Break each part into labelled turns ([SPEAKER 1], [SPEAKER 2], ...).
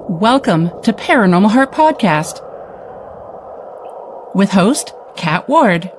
[SPEAKER 1] Welcome to Paranormal Heart Podcast with host Kat Ward.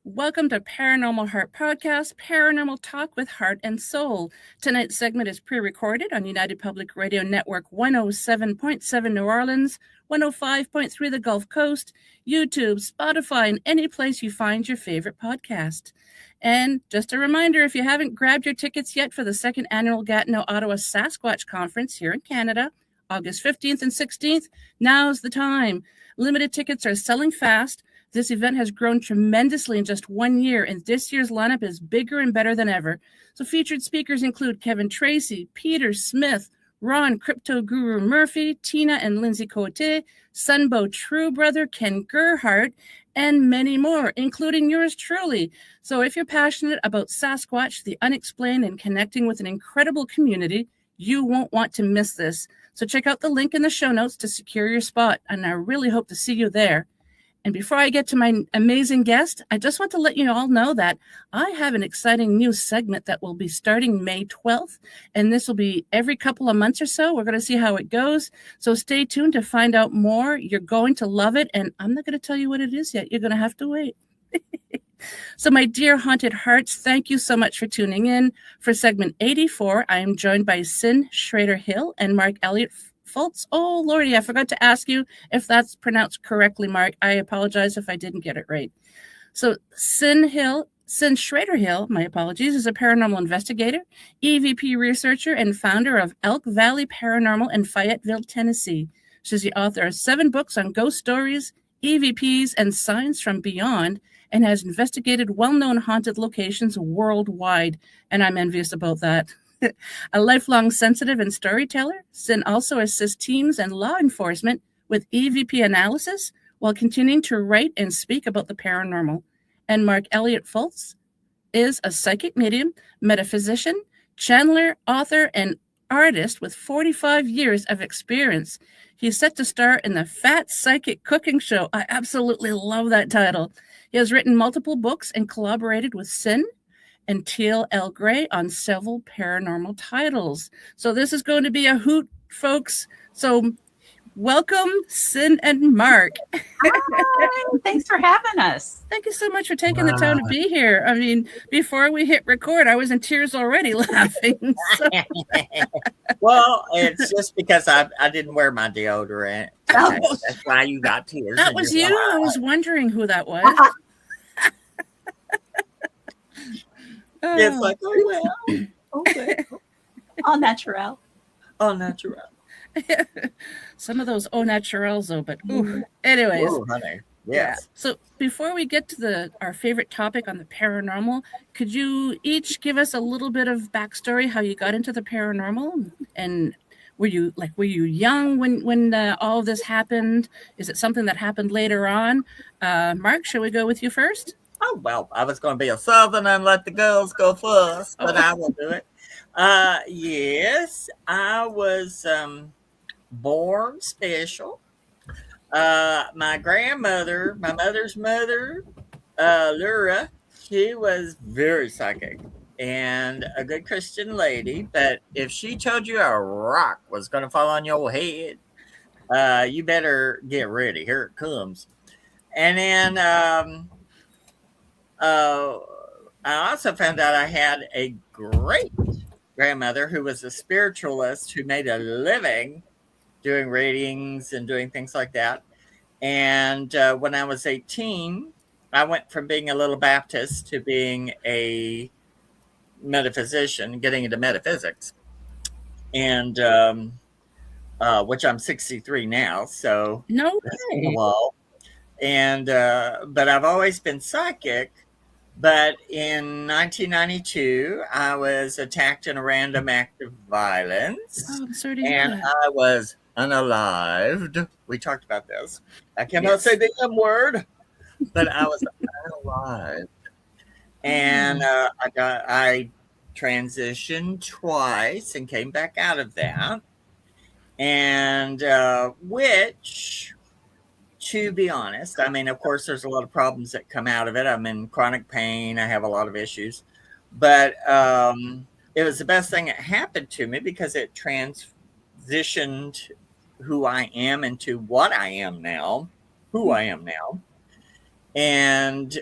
[SPEAKER 1] Welcome to Paranormal Heart Podcast, Paranormal Talk with Heart and Soul. Tonight's segment is pre-recorded on United Public Radio Network 107.7 New Orleans, 105.3 the Gulf Coast, YouTube, Spotify, and any place you find your favorite podcast. And just a reminder, if you haven't grabbed your tickets yet for the second annual Gatineau, Ottawa Sasquatch Conference here in Canada, August 15th and 16th, now's the time. Limited tickets are selling fast. This event has grown tremendously in just 1 year, and this year's lineup is bigger and better than ever. So featured speakers include Kevin Tracy, Peter Smith, Ron Crypto Guru Murphy, Tina and Lindsay Cote, Sunbow True Brother, Ken Gerhardt, and many more, including yours truly. So if you're passionate about Sasquatch, the unexplained, and connecting with an incredible community, you won't want to miss this. So check out the link in the show notes to secure your spot, and I really hope to see you there. And before I get to my amazing guest, I just want to let you all know that I have an exciting new segment that will be starting May 12th. And this will be every couple of months or so. We're going to see how it goes. So stay tuned to find out more. You're going to love it. And I'm not going to tell you what it is yet. You're going to have to wait. So my dear Haunted Hearts, thank you so much for tuning in. For segment 84, I am joined by Cyn Shrader Hill and Mark Elliott Fults. Oh, Lordy, I forgot to ask you if that's pronounced correctly, Mark. I apologize if I didn't get it right. So Cyn Shrader Hill, my apologies, is a paranormal investigator, EVP researcher, and founder of Elk Valley Paranormal in Fayetteville, Tennessee. She's the author of 7 books on ghost stories, EVPs, and signs from beyond, and has investigated well-known haunted locations worldwide. And I'm envious about that. A lifelong sensitive and storyteller, Cyn also assists teams and law enforcement with EVP analysis while continuing to write and speak about the paranormal. And Mark Elliott Fults is a psychic medium, metaphysician, channeler, author, and artist with 45 years of experience. He's set to star in the Fat Psychic Cooking Show. I absolutely love that title. He has written multiple books and collaborated with Cyn and Teal L on several paranormal titles. So this is going to be a hoot, folks. So welcome, Cyn and Mark.
[SPEAKER 2] Hi, thanks for having us.
[SPEAKER 1] Thank you so much for taking the time to be here. I mean, before we hit record, I was in tears already laughing. So.
[SPEAKER 3] Well, it's just because I didn't wear my deodorant. That's why you got tears.
[SPEAKER 1] That was you? I was wondering who that was.
[SPEAKER 3] It's like, oh, well.
[SPEAKER 2] Okay. All natural.
[SPEAKER 3] All natural.
[SPEAKER 1] Some of those au naturels, though, but anyways.
[SPEAKER 3] Ooh, honey. Yes.
[SPEAKER 1] Yeah. So before we get to our favorite topic on the paranormal, could you each give us a little bit of backstory, how you got into the paranormal? And were you young when all of this happened? Is it something that happened later on? Mark, shall we go with you first?
[SPEAKER 3] Oh, well, I was going to be a Southern and let the girls go first, but I will do it. Yes, I was born special. My grandmother, my mother's mother, Laura, she was very psychic and a good Christian lady. But if she told you a rock was going to fall on your head, you better get ready. Here it comes. And then I also found out I had a great grandmother who was a spiritualist who made a living doing readings and doing things like that. And when I was 18, I went from being a little Baptist to being a metaphysician, getting into metaphysics. And which I'm 63 now, so
[SPEAKER 1] no way.
[SPEAKER 3] Well, and but I've always been psychic. But in 1992, I was attacked in a random act of violence.
[SPEAKER 1] Oh, I'm sorry to hear
[SPEAKER 3] and
[SPEAKER 1] that.
[SPEAKER 3] I was unalived. We talked about this. I cannot say the M word, but I was unalived. And I transitioned twice and came back out of that. And which to be honest. I mean, of course, there's a lot of problems that come out of it. I'm in chronic pain. I have a lot of issues, but it was the best thing that happened to me because it transitioned who I am into what I am now, who I am now. And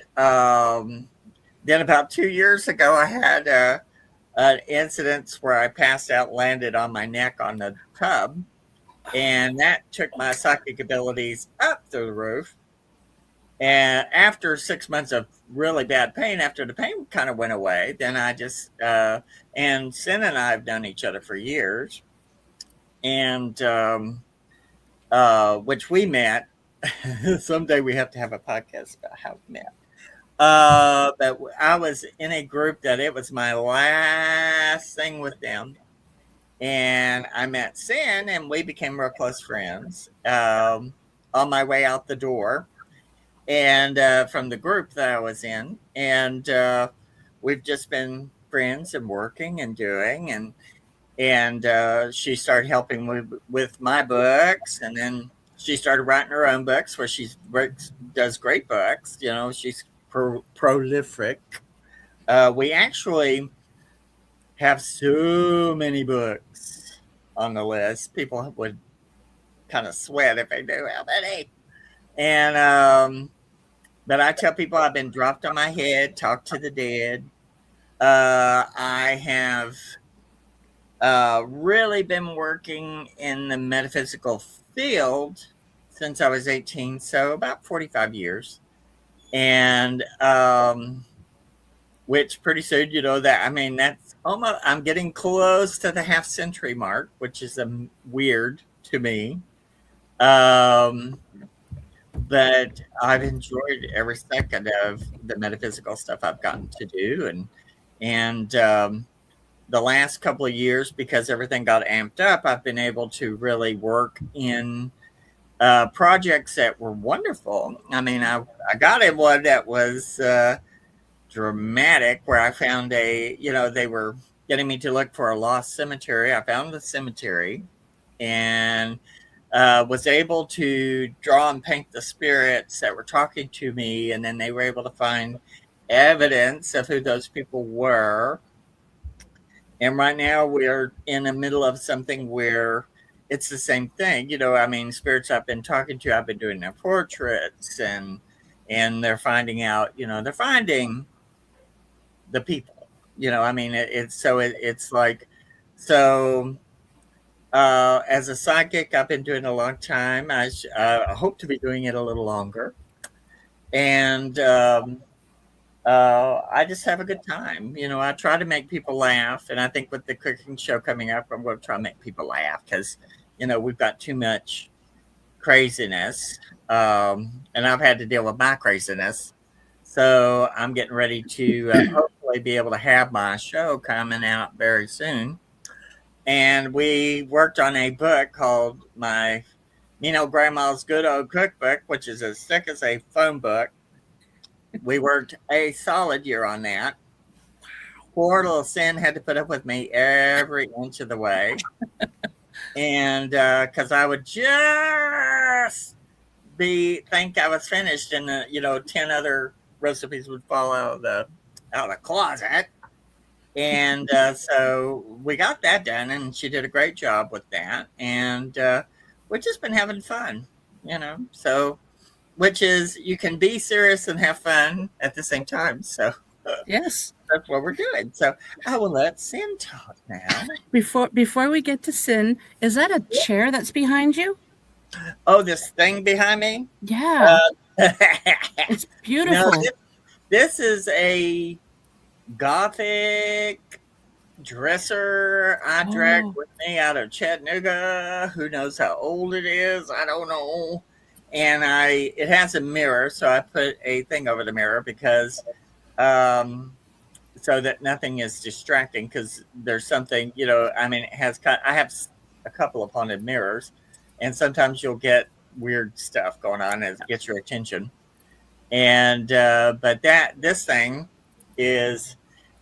[SPEAKER 3] then about 2 years ago, I had an incident where I passed out, landed on my neck on the tub. And that took my psychic abilities up through the roof. And after 6 months of really bad pain, after the pain kind of went away, then I just, and Cyn and I have known each other for years. And which we met. Someday we have to have a podcast about how we met. But I was in a group that it was my last thing with them. And I met Cyn and we became real close friends on my way out the door. And from the group that I was in. And we've just been friends and working and doing. And she started helping me with my books. And then she started writing her own books where she does great books. You know, she's prolific. We actually have so many books on the list. People would kind of sweat if they knew how many. And but I tell people I've been dropped on my head, talked to the dead. I have really been working in the metaphysical field since I was 18, so about 45 years. And which pretty soon, you know, that, I mean, that's almost, I'm getting close to the half century mark, which is weird to me. But I've enjoyed every second of the metaphysical stuff I've gotten to do. And the last couple of years, because everything got amped up, I've been able to really work in projects that were wonderful. I mean, I got in one that was dramatic where I found they were getting me to look for a lost cemetery. I found the cemetery and was able to draw and paint the spirits that were talking to me. And then they were able to find evidence of who those people were. And right now we're in the middle of something where it's the same thing. You know, I mean, spirits I've been talking to, I've been doing their portraits and they're finding out, you know, they're finding the people, you know, I mean, it's like, so as a psychic, I've been doing it a long time. I hope to be doing it a little longer. And I just have a good time. You know, I try to make people laugh. And I think with the cooking show coming up, I'm going to try to make people laugh because, you know, we've got too much craziness. And I've had to deal with my craziness. So I'm getting ready to hopefully be able to have my show coming out very soon. And we worked on a book called my Grandma's Good Old Cookbook, which is as thick as a phone book. We worked a solid year on that. Poor little Cyn had to put up with me every inch of the way. And because I would just think I was finished and 10 other recipes would fall out of the closet. And so we got that done and she did a great job with that. And we've just been having fun, you know, so which is you can be serious and have fun at the same time. So
[SPEAKER 1] yes,
[SPEAKER 3] that's what we're doing. So I will let Cyn talk now.
[SPEAKER 1] Before we get to Cyn, is that a chair that's behind you?
[SPEAKER 3] Oh, this thing behind me?
[SPEAKER 1] Yeah. It's beautiful.
[SPEAKER 3] No, this is a Gothic dresser I dragged with me out of Chattanooga. Who knows how old it is? I don't know. And it has a mirror, so I put a thing over the mirror because so that nothing is distracting because there's something, you know, I mean, I have a couple of haunted mirrors and sometimes you'll get weird stuff going on as it gets your attention. And but this thing is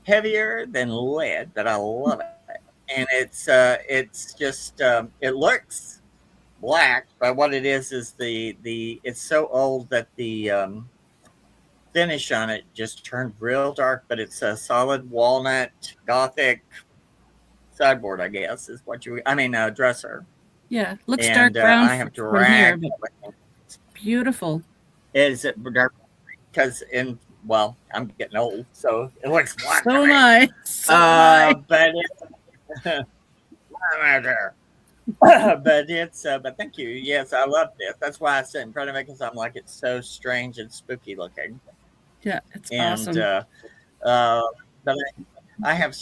[SPEAKER 3] heavier than lead, but I love it. And it's just it looks black, but what it is the it's so old that the finish on it just turned real dark, but it's a solid walnut Gothic sideboard, I guess, is what dresser.
[SPEAKER 1] Yeah, looks dark
[SPEAKER 3] And
[SPEAKER 1] brown
[SPEAKER 3] I have
[SPEAKER 1] from here,
[SPEAKER 3] dragged.
[SPEAKER 1] but it's beautiful.
[SPEAKER 3] Is it dark? Because I'm getting old, so it looks black.
[SPEAKER 1] So am I. So am I.
[SPEAKER 3] But but thank you. Yes, I love this. That's why I sit in front of it, because I'm like, it's so strange and spooky looking.
[SPEAKER 1] Yeah, it's
[SPEAKER 3] And
[SPEAKER 1] awesome.
[SPEAKER 3] but I have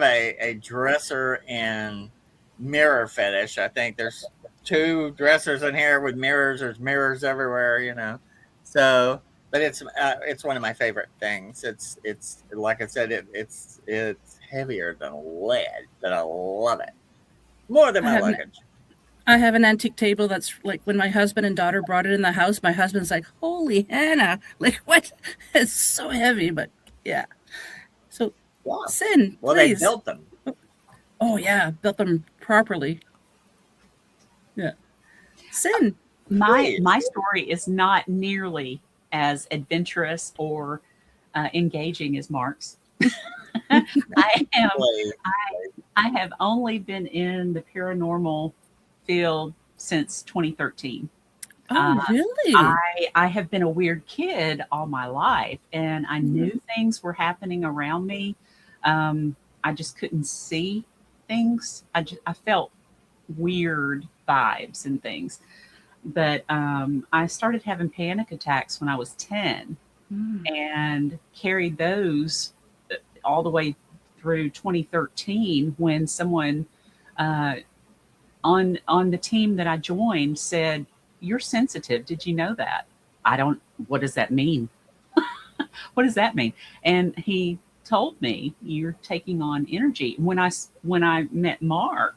[SPEAKER 3] a dresser and mirror fetish. I think there's 2 dressers in here with mirrors. There's mirrors everywhere. So, but it's one of my favorite things. It's like I said, it's heavier than lead, but I love it more than my luggage.
[SPEAKER 1] I have an antique table that's like, when my husband and daughter brought it in the house, my husband's like, holy Hannah, like, what? It's so heavy, but yeah. So,
[SPEAKER 3] Yeah.
[SPEAKER 1] Cyn,
[SPEAKER 3] Well,
[SPEAKER 1] please.
[SPEAKER 3] they built them.
[SPEAKER 1] Oh, yeah, built them properly. Yeah. Cyn.
[SPEAKER 2] My story is not nearly as adventurous or engaging as Mark's. I have only been in the paranormal field since 2013.
[SPEAKER 1] Oh, really?
[SPEAKER 2] I have been a weird kid all my life, and I knew things were happening around me. I just couldn't see things. I felt weird vibes and things. But I started having panic attacks when I was 10 and carried those all the way through 2013, when someone on the team that I joined said, "You're sensitive. Did you know that?" What does that mean? What does that mean? And he told me, "You're taking on energy." When I met Mark,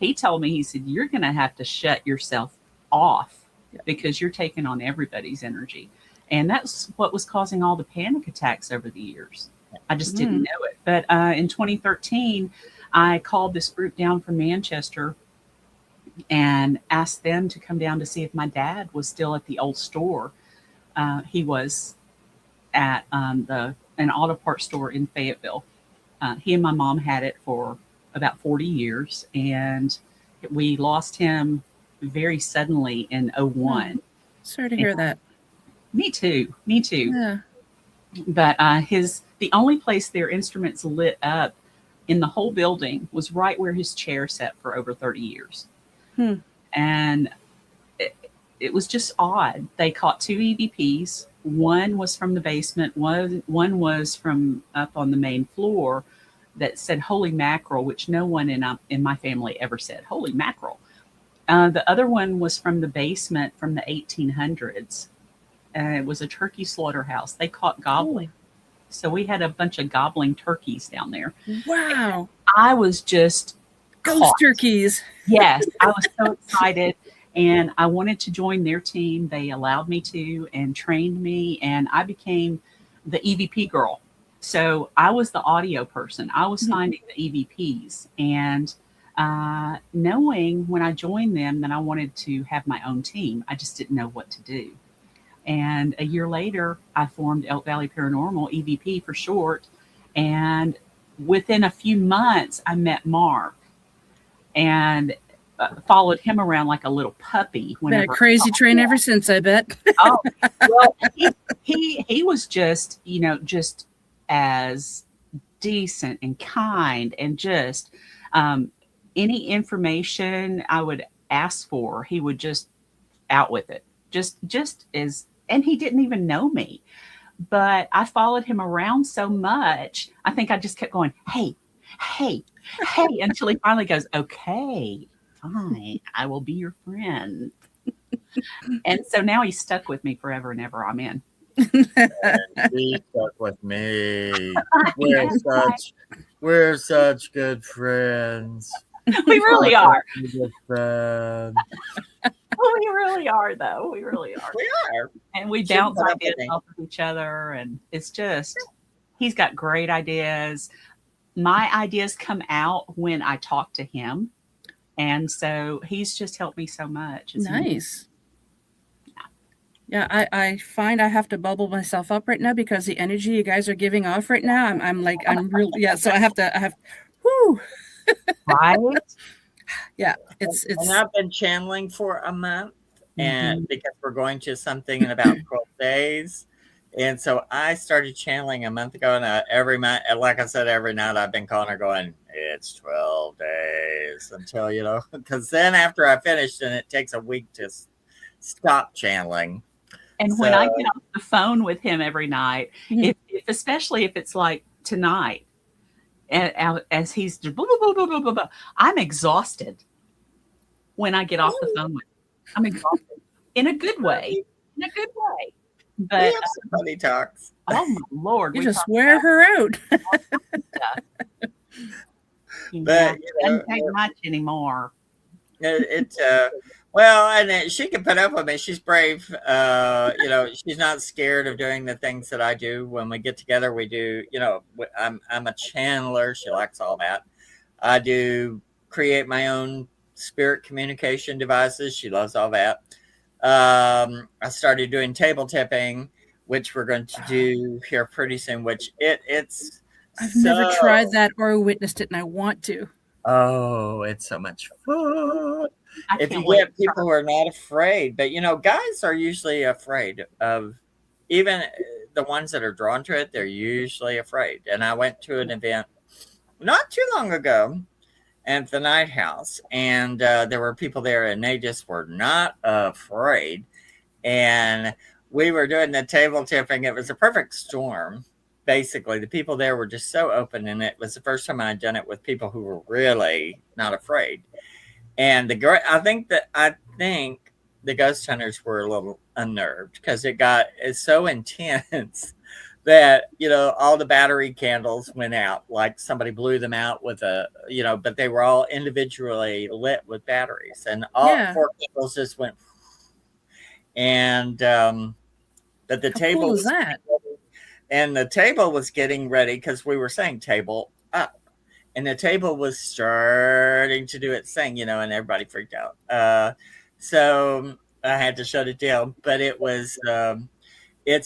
[SPEAKER 2] he told me, he said, "You're going to have to shut yourself off because you're taking on everybody's energy." And that's what was causing all the panic attacks over the years. I just didn't know it. But in 2013, I called this group down from Manchester and asked them to come down to see if my dad was still at the old store. He was at an auto parts store in Fayetteville. He and my mom had it for about 40 years, and we lost him very suddenly in 01.
[SPEAKER 1] Sorry to hear that.
[SPEAKER 2] Me too.
[SPEAKER 1] Yeah.
[SPEAKER 2] But the only place their instruments lit up in the whole building was right where his chair sat for over 30 years. And it was just odd. They caught 2 EVPs. One was from the basement. One was from up on the main floor that said "holy mackerel," which no one in my family ever said "holy mackerel." The other one was from the basement from the 1800s. It was a turkey slaughterhouse. They caught gobbling. So we had a bunch of gobbling turkeys down there.
[SPEAKER 1] Wow.
[SPEAKER 2] I was just
[SPEAKER 1] ghost turkeys.
[SPEAKER 2] Yes, I was so excited, and I wanted to join their team. They allowed me to and trained me, and I became the EVP girl. So I was the audio person. I was finding the EVPs, and knowing when I joined them that I wanted to have my own team. I just didn't know what to do. And a year later, I formed Elk Valley Paranormal, EVP for short. And within a few months, I met Mark and followed him around like a little puppy.
[SPEAKER 1] Been a crazy train ever since, I bet.
[SPEAKER 2] Oh, well, he was just, just as decent and kind, and just any information I would ask for, he would just out with it. Just as, and he didn't even know me, but I followed him around so much. I think I just kept going, hey, until he finally goes, "Okay, fine, I will be your friend." And so now he's stuck with me forever and ever. I'm in.
[SPEAKER 3] And he's stuck with me. We're such good friends.
[SPEAKER 2] We really are.
[SPEAKER 3] Good friends.
[SPEAKER 2] We really are, though. We really are.
[SPEAKER 3] We are.
[SPEAKER 2] And we bounce ideas off of each other. And it's just, he's got great ideas. My ideas come out when I talk to him. And so he's just helped me so much. It's
[SPEAKER 1] Nice. Yeah, I find I have to bubble myself up right now because the energy you guys are giving off right now, I'm real, yeah. So I have, whoo,
[SPEAKER 2] right.
[SPEAKER 1] yeah.
[SPEAKER 3] And
[SPEAKER 1] It's
[SPEAKER 3] I've been channeling for a month, and
[SPEAKER 2] Mhm.
[SPEAKER 3] because we're going to something in about 12 days. And so I started channeling a month ago, and every night, like I said, every night I've been calling her going, it's 12 days until, because then after I finish, then it takes a week to stop channeling.
[SPEAKER 2] And when I
[SPEAKER 3] So,
[SPEAKER 2] get off the phone with him every night,
[SPEAKER 1] Mhm.
[SPEAKER 2] if especially if it's like tonight, as he's blah, blah, blah, blah, blah, blah, blah, I'm exhausted when I get off the phone with him. I'm exhausted in a good way, in a good way.
[SPEAKER 3] we
[SPEAKER 2] But
[SPEAKER 3] have some funny talks.
[SPEAKER 2] oh my Lord,
[SPEAKER 1] you
[SPEAKER 2] we
[SPEAKER 1] just
[SPEAKER 2] talk
[SPEAKER 1] wear her out.
[SPEAKER 2] stuff. Yeah,
[SPEAKER 3] But,
[SPEAKER 2] doesn't take much anymore.
[SPEAKER 3] It well, and she can put up with me. She's brave. She's not scared of doing the things that I do. When we get together, we do. I'm a channeler. She likes all that. I do create my own spirit communication devices. She loves all that. I started doing table tipping, which we're going to do here pretty soon. Which it's
[SPEAKER 1] I've never
[SPEAKER 3] so
[SPEAKER 1] tried that or witnessed it, and I want to.
[SPEAKER 3] Oh, it's so much fun.
[SPEAKER 2] I
[SPEAKER 3] If you
[SPEAKER 2] can't wait.
[SPEAKER 3] get people who are not afraid, but guys are usually afraid of even the ones that are drawn to it, they're usually afraid. And I went to an event not too long ago at the Night House, and there were people there, and they just were not afraid. And we were doing the table tipping. It was a perfect storm. Basically, the people there were just so open, and it was the first time I'd done it with people who were really not afraid. And I think the ghost hunters were a little unnerved because it's so intense that all the battery candles went out, like somebody blew them out with but they were all individually lit with batteries, and all
[SPEAKER 1] Yeah.
[SPEAKER 3] four candles just went. And but the
[SPEAKER 1] How
[SPEAKER 3] table
[SPEAKER 1] cool is
[SPEAKER 3] was
[SPEAKER 1] that?
[SPEAKER 3] and the table was getting ready because we were saying table up, and the table was starting to do its thing, and everybody freaked out. So I had to shut it down, but it's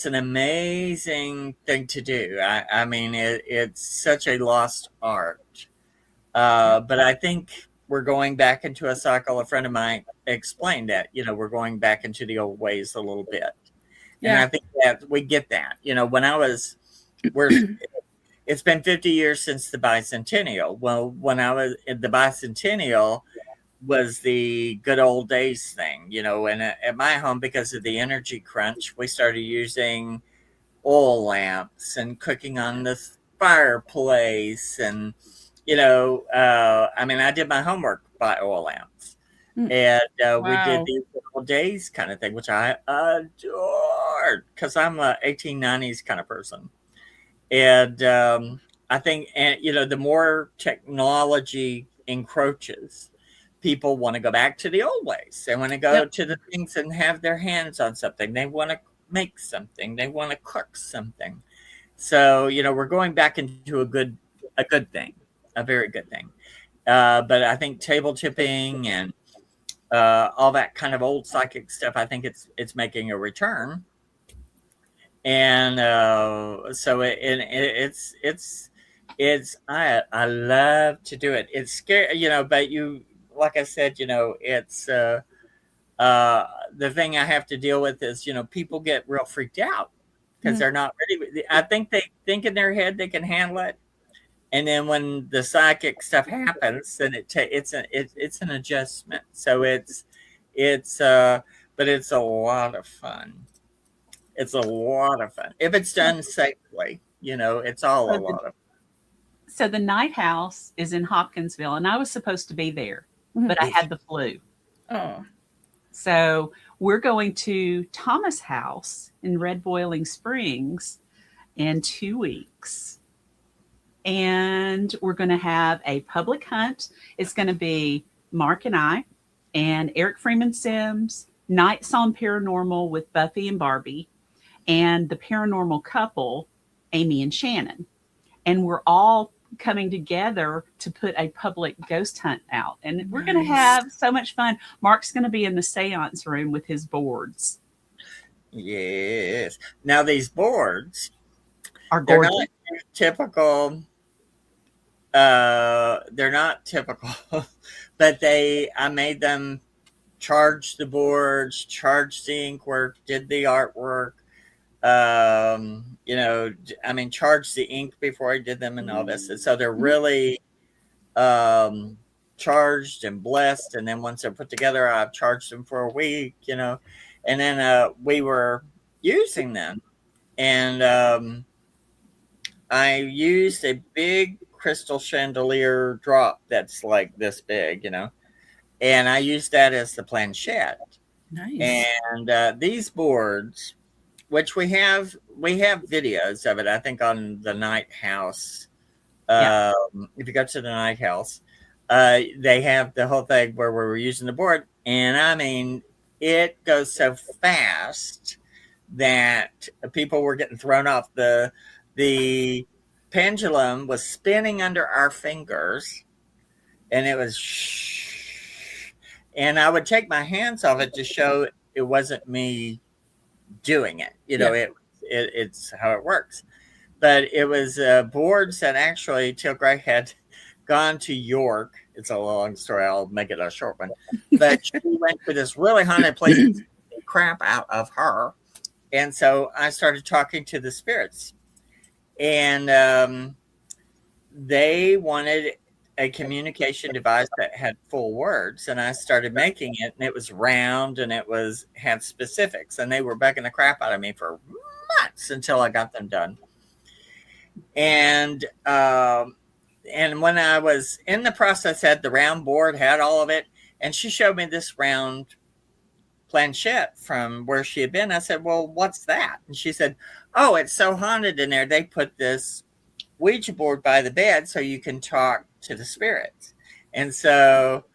[SPEAKER 3] an amazing thing to do. I mean, it's such a lost art. But I think we're going back into a cycle. A friend of mine explained that, we're going back into the old ways a little bit. And
[SPEAKER 1] Yeah.
[SPEAKER 3] I think that we get that. It's been 50 years since the bicentennial. Well, when I was in the bicentennial was the good old days thing, and at my home, because of the energy crunch, we started using oil lamps and cooking on the fireplace. And, I did my homework by oil lamps.
[SPEAKER 1] Hmm.
[SPEAKER 3] And we did
[SPEAKER 1] Wow.
[SPEAKER 3] the good old days kind of thing, which I adored because I'm a 1890s kind of person. And I think, and the more technology encroaches, people want to go back to the old ways. They want to go
[SPEAKER 1] Yep.
[SPEAKER 3] to the things and have their hands on something. They want to make something. They want to cook something. So we're going back into a good thing, a very good thing. But I think table tipping and all that kind of old psychic stuff, I think it's making a return. And so I love to do it. It's scary, but like I said, it's the thing I have to deal with is, people get real freaked out because
[SPEAKER 1] Mhm.
[SPEAKER 3] they're not ready. I think they think in their head they can handle it, and then when the psychic stuff happens, then it's an adjustment. So it's but it's a lot of fun. It's a lot of fun if it's done safely. It's all a
[SPEAKER 2] So the,
[SPEAKER 3] lot of
[SPEAKER 2] so the night house is in Hopkinsville, and I was supposed to be there,
[SPEAKER 1] Mhm.
[SPEAKER 2] but I had the flu.
[SPEAKER 1] Oh.
[SPEAKER 2] So we're going to Thomas House in Red Boiling Springs in 2 weeks. And we're going to have a public hunt. It's going to be Mark and I, and Eric Freeman Sims, Nights on Paranormal with Buffy and Barbie, and the paranormal couple, Amy and Shannon. And we're all coming together to put a public ghost hunt out. And we're going to have so much fun. Mark's going to be in the seance room with his boards.
[SPEAKER 3] Yes. Now, these boards
[SPEAKER 2] Are
[SPEAKER 3] they're
[SPEAKER 2] gorgeous.
[SPEAKER 3] not typical. They're not typical, but I made them, charged the boards, charged the ink work, did the artwork. Charged the ink before I did them and all this. And so they're really charged and blessed. And then once they're put together, I've charged them for a week, and then we were using them. And I used a big crystal chandelier drop that's like this big, and I used that as the planchette.
[SPEAKER 1] Nice.
[SPEAKER 3] And these boards, which we have videos of it, I think, on the Night House. If you go to the Night House, they have the whole thing where we were using the board. And I mean, it goes so fast that people were getting thrown off. The pendulum was spinning under our fingers, and it was and I would take my hands off it to show it wasn't me doing it. It's how it works. But it was boards that actually Teal Gray had gone to York. It's a long story. I'll make it a short one. But she went to this really haunted place and beat the crap out of her. And so I started talking to the spirits. And they wanted a communication device that had full words, and I started making it, and it was round, and it had specifics, and they were bugging the crap out of me for months until I got them done. And when I was in the process, had the round board, had all of it, and she showed me this round planchette from where she had been. I said, well, what's that? And she said, oh, it's so haunted in there. They put this Ouija board by the bed so you can talk to the spirits. And so,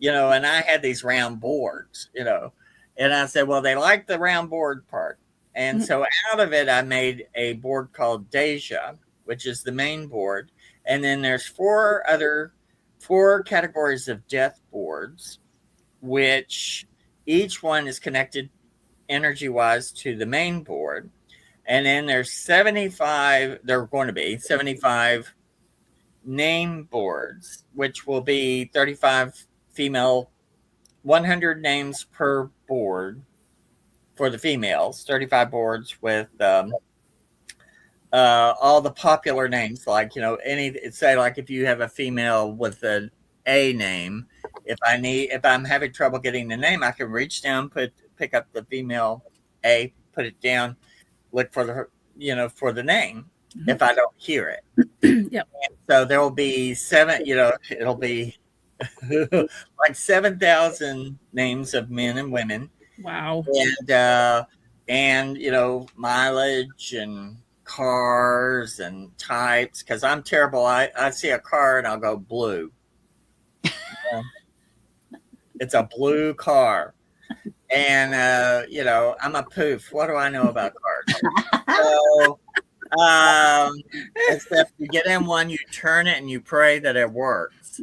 [SPEAKER 3] and I had these round boards, and I said, well, they like the round board part. And so out of it, I made a board called Deja, which is the main board. And then there's four categories of death boards, which each one is connected energy wise to the main board. And then there's 75, there are going to be 75 name boards, which will be 35 female, 100 names per board for the females, 35 boards with all the popular names, like, say, like if you have a female with an A name, if I'm having trouble getting the name, I can reach down, pick up the female A, put it down, look for the name if I don't hear it.
[SPEAKER 1] Yep.
[SPEAKER 3] And so there will be it'll be like 7,000 names of men and women.
[SPEAKER 1] Wow.
[SPEAKER 3] And mileage and cars and types, because I'm terrible. I see a car and I'll go blue. It's a blue car. And, I'm a poof. What do I know about cars? So, except you get in one, you turn it, and you pray that it works.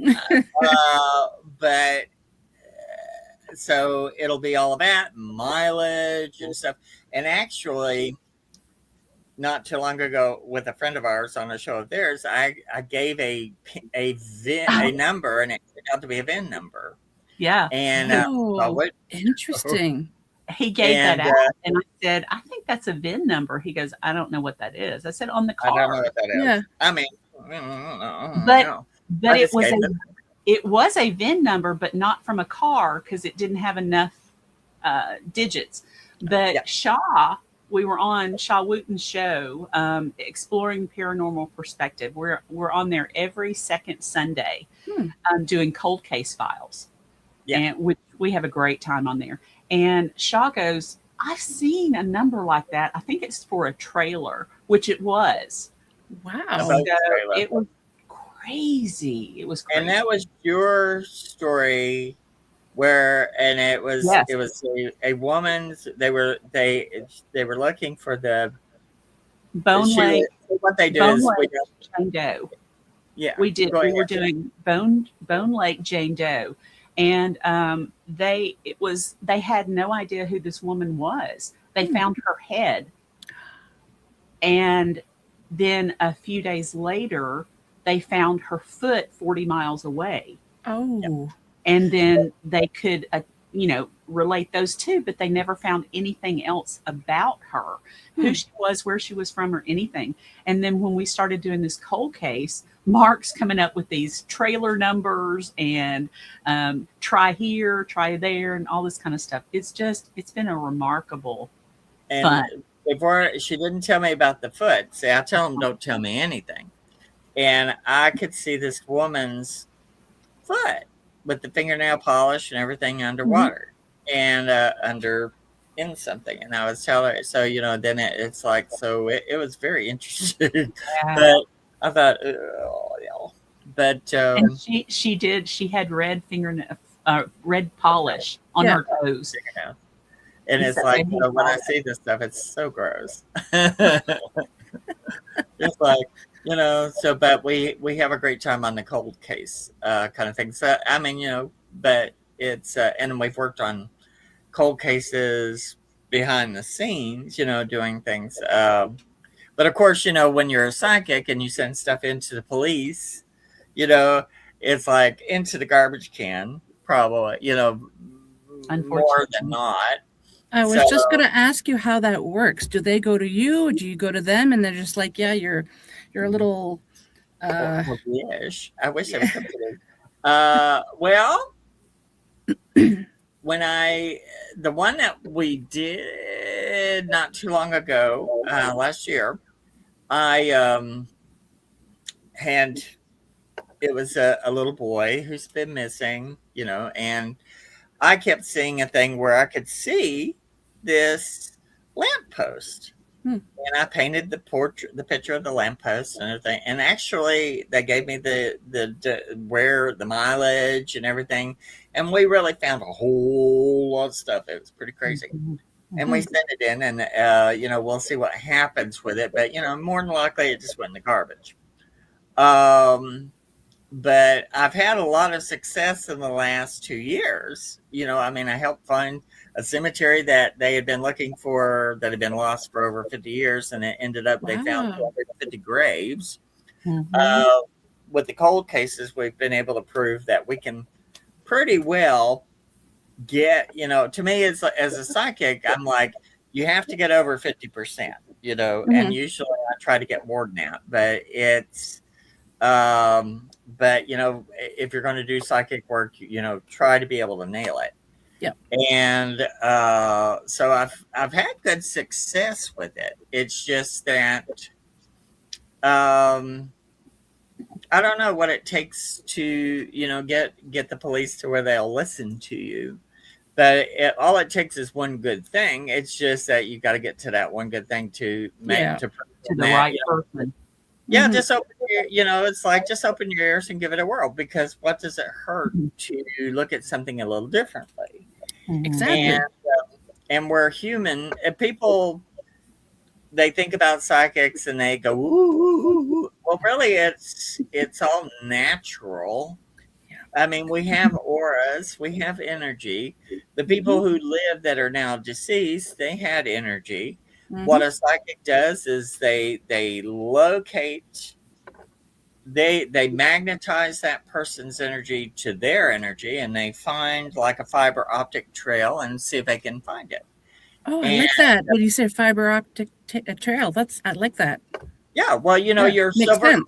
[SPEAKER 3] So it'll be all of that, mileage and stuff. And actually, not too long ago, with a friend of ours on a show of theirs, I gave a number, and it turned out to be a VIN number.
[SPEAKER 2] Yeah.
[SPEAKER 3] And
[SPEAKER 1] interesting.
[SPEAKER 2] He gave that out, and I said, I think that's a VIN number. He goes, I don't know what that is. I said, on the car.
[SPEAKER 3] I don't know what that is.
[SPEAKER 1] Yeah.
[SPEAKER 3] I mean,
[SPEAKER 2] but it was a VIN number, but not from a car, because it didn't have enough digits. But Shaw, we were on Shaw Wooten's show, Exploring Paranormal Perspective. We're on there every second Sunday, doing cold case files. Yeah. And we have a great time on there. And Shaw goes, I've seen a number like that. I think it's for a trailer, which it was.
[SPEAKER 1] Wow.
[SPEAKER 2] So it was crazy. It was crazy.
[SPEAKER 3] And that was your story it was a woman's, they were looking for the
[SPEAKER 2] bone leg.
[SPEAKER 3] What they do is
[SPEAKER 2] Jane Doe.
[SPEAKER 3] Yeah,
[SPEAKER 2] We did.
[SPEAKER 3] go
[SPEAKER 2] We
[SPEAKER 3] ahead.
[SPEAKER 2] were doing Bone Lake Jane Doe, and they had no idea who this woman was. They found her head, and then a few days later, they found her foot 40 miles away.
[SPEAKER 1] Oh.
[SPEAKER 2] And then they could relate those two, but they never found anything else about her, who she was, where she was from, or anything. And then when we started doing this cold case, Mark's coming up with these trailer numbers and try here, try there, and all this kind of stuff. It's been a remarkable fun.
[SPEAKER 3] And before she didn't tell me about the foot. See, I tell them don't tell me anything. And I could see this woman's foot with the fingernail polish and everything underwater and under in something. And I was telling her, so then it's like, so it was very interesting.
[SPEAKER 2] Yeah.
[SPEAKER 3] But I thought, oh, yeah. But
[SPEAKER 2] And she had red red polish on her toes.
[SPEAKER 3] And it's like, when I see this stuff, it's so gross. It's like, so, but we have a great time on the cold case kind of thing. So, I mean, but it's, and we've worked on cold cases behind the scenes, doing things. But of course, when you're a psychic and you send stuff into the police, it's like into the garbage can, probably, more than not.
[SPEAKER 1] I was just going to ask you how that works. Do they go to you, or do you go to them, and they're just like, yeah, you're a little.
[SPEAKER 3] I wish I was coming to well, when the one that we did not too long ago, last year, I had, it was a little boy who's been missing, and I kept seeing a thing where I could see this lamppost. And I painted the picture of the lamppost and everything. And actually, they gave me the where the mileage and everything. And we really found a whole lot of stuff. It was pretty crazy. And we sent it in, and we'll see what happens with it. But more than likely, it just went in the garbage. But I've had a lot of success in the last 2 years. I mean, I helped find a cemetery that they had been looking for, that had been lost for over 50 years. And it ended up, they found 250 graves. With the cold cases, we've been able to prove that we can pretty well get, to me, as a psychic, I'm like, you have to get over 50%, and usually I try to get more than that. But it's, but if you're going to do psychic work, try to be able to nail it.
[SPEAKER 1] Yeah.
[SPEAKER 3] And so I've had good success with it. It's just that I don't know what it takes to get the police to where they'll listen to you. But all it takes is one good thing. It's just that you got to get to that one good thing to make
[SPEAKER 2] to the right person.
[SPEAKER 3] Yeah, just open your, it's like, just open your ears and give it a whirl, because what does it hurt to look at something a little differently?
[SPEAKER 1] Exactly.
[SPEAKER 3] And we're human. And people, they think about psychics and they go, ooh. Well, really, it's all natural. I mean, we have auras, we have energy. The people who live that are now deceased, they had energy. What a psychic does is they locate, they magnetize that person's energy to their energy, and they find like a fiber optic trail and see if they can find it.
[SPEAKER 1] Oh, I like that. When you say fiber optic trail, I like that.
[SPEAKER 3] Yeah, well, your silver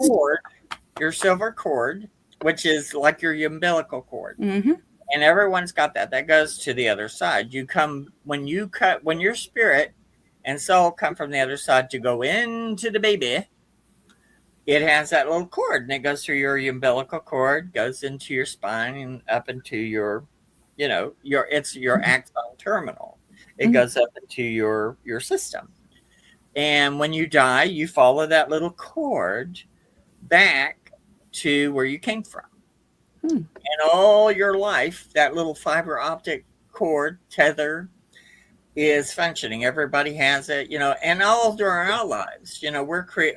[SPEAKER 3] cord, which is like your umbilical cord. And everyone's got that. That goes to the other side. When your spirit and soul come from the other side to go into the baby, it has that little cord, and it goes through your umbilical cord, goes into your spine and up into your, it's your axon terminal. It goes up into your system. And when you die, you follow that little cord back to where you came from. And all your life, that little fiber optic cord tether is functioning. Everybody has it, and all during our lives,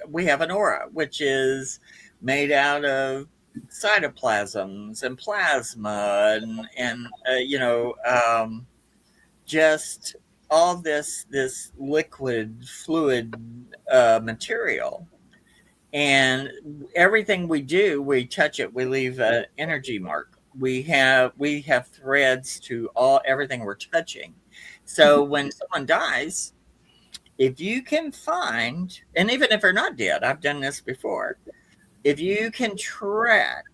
[SPEAKER 3] we have an aura, which is made out of cytoplasms and plasma and just all this liquid fluid material. And everything we do, we touch it, we leave an energy mark. We have threads to all everything we're touching. So when someone dies, if you can find, and even if they're not dead, I've done this before, if you can track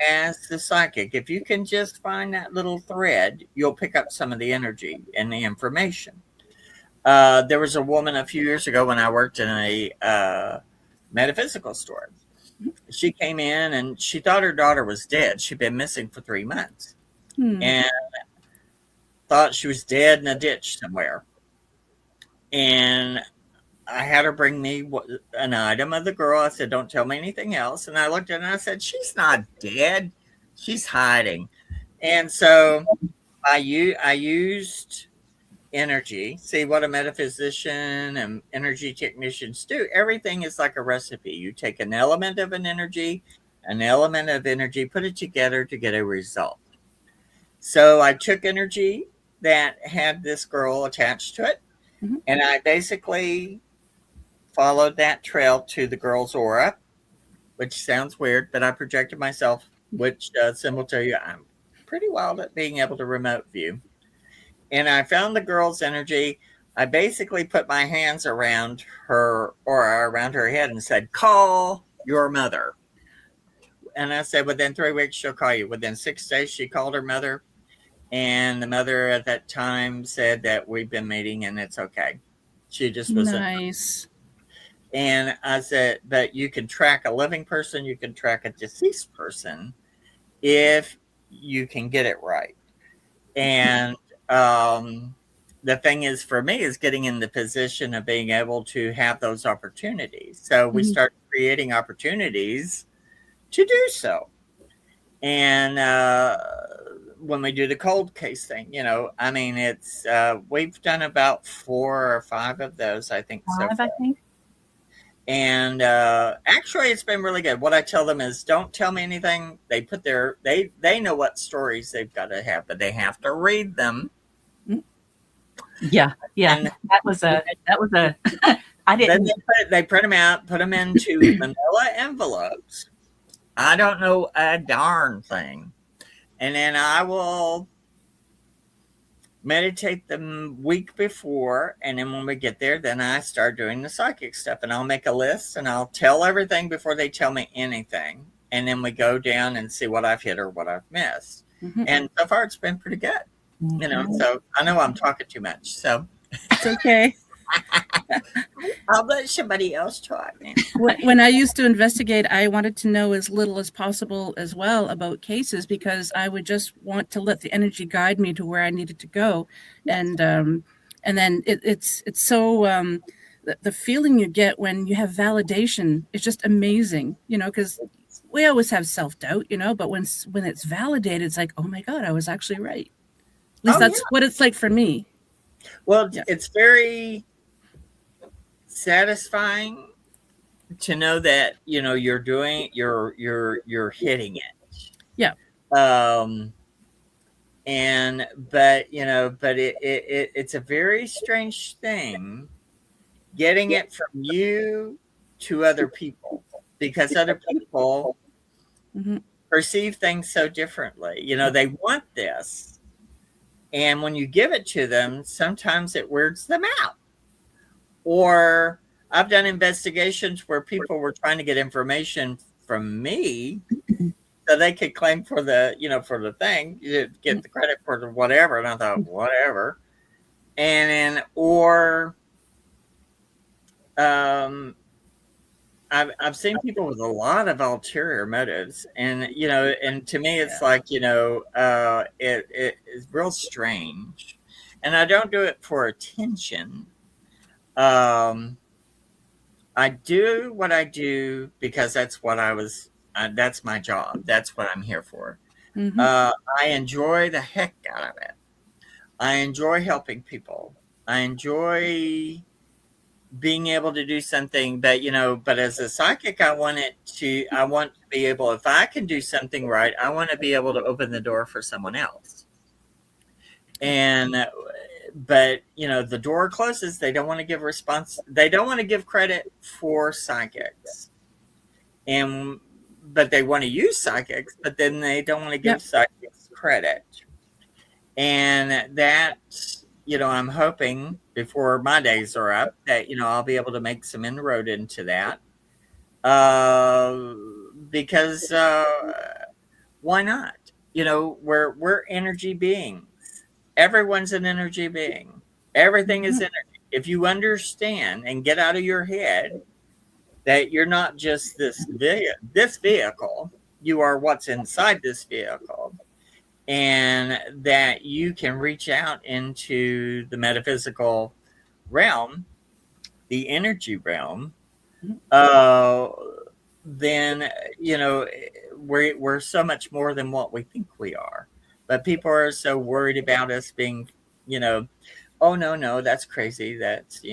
[SPEAKER 3] as the psychic, if you can just find that little thread, you'll pick up some of the energy and the information. There was a woman a few years ago when I worked in a metaphysical store. She came in and she thought her daughter was dead. She'd been missing for 3 months and thought she was dead in a ditch somewhere. And I had her bring me an item of the girl. I said, don't tell me anything else. And I looked at her and I said, she's not dead. She's hiding. And so I used energy. See what a metaphysician and energy technicians do. Everything is like a recipe. You take an element of an energy, put it together to get a result. So I took energy that had this girl attached to it. And I basically followed that trail to the girl's aura, which sounds weird, but I projected myself, which Cyn will tell you I'm pretty wild at being able to remote view. And I found the girl's energy. I basically put my hands around her aura, around her head, and said, call your mother. And I said, within 3 weeks, she'll call you. Within 6 days, she called her mother. And the mother at that time said that we've been meeting and it's okay. She just was
[SPEAKER 1] nice.
[SPEAKER 3] And I said, but you can track a living person, you can track a deceased person if you can get it right. And the thing is, for me, is getting in the position of being able to have those opportunities. So we start creating opportunities to do so. And when we do the cold case thing, I mean, it's we've done about 4 or 5 of those, I think.
[SPEAKER 2] 5, I think.
[SPEAKER 3] And actually, it's been really good. What I tell them is, don't tell me anything. They put they know what stories they've got to have, but they have to read them.
[SPEAKER 2] Yeah. And that was a. I didn't.
[SPEAKER 3] Then they print them out, put them into manila envelopes. I don't know a darn thing. And then I will meditate the week before. And then when we get there, then I start doing the psychic stuff. And I'll make a list and I'll tell everything before they tell me anything. And then we go down and see what I've hit or what I've missed. And so far, it's been pretty good. So I know I'm talking too much. So
[SPEAKER 1] it's okay.
[SPEAKER 3] I'll let somebody else talk now.
[SPEAKER 1] When I used to investigate, I wanted to know as little as possible as well about cases, because I would just want to let the energy guide me to where I needed to go. And then it's so the feeling you get when you have validation is just amazing, because we always have self-doubt, but when it's validated, it's like, oh my God, I was actually right. At least that's what it's like for me.
[SPEAKER 3] Well, it's very satisfying to know that you're doing you're hitting it.
[SPEAKER 1] Yeah.
[SPEAKER 3] But it's a very strange thing getting it from you to other people, because other people perceive things so differently. They want this. And when you give it to them, sometimes it weirds them out. Or I've done investigations where people were trying to get information from me so they could claim for the, for the thing, get the credit for the whatever. And I thought, whatever. And then, or I've seen people with a lot of ulterior motives, and and to me, it's like it is real strange, and I don't do it for attention. I do what I do because that's what that's my job. That's what I'm here for. I enjoy the heck out of it. I enjoy helping people. I enjoy being able to do something, but but as a psychic, I want to be able, if I can do something right, I want to be able to open the door for someone else. And but the door closes. They don't want to give they don't want to give credit for psychics, but they want to use psychics, but then they don't want to give psychics credit. And that, I'm hoping before my days are up that, I'll be able to make some inroad into that. Because why not? We're energy beings. Everyone's an energy being. Everything is energy. If you understand and get out of your head that you're not just this vehicle, you are what's inside this vehicle. And that you can reach out into the metaphysical realm, the energy realm, then, we're so much more than what we think we are. But people are so worried about us being, oh, no, that's crazy. That's,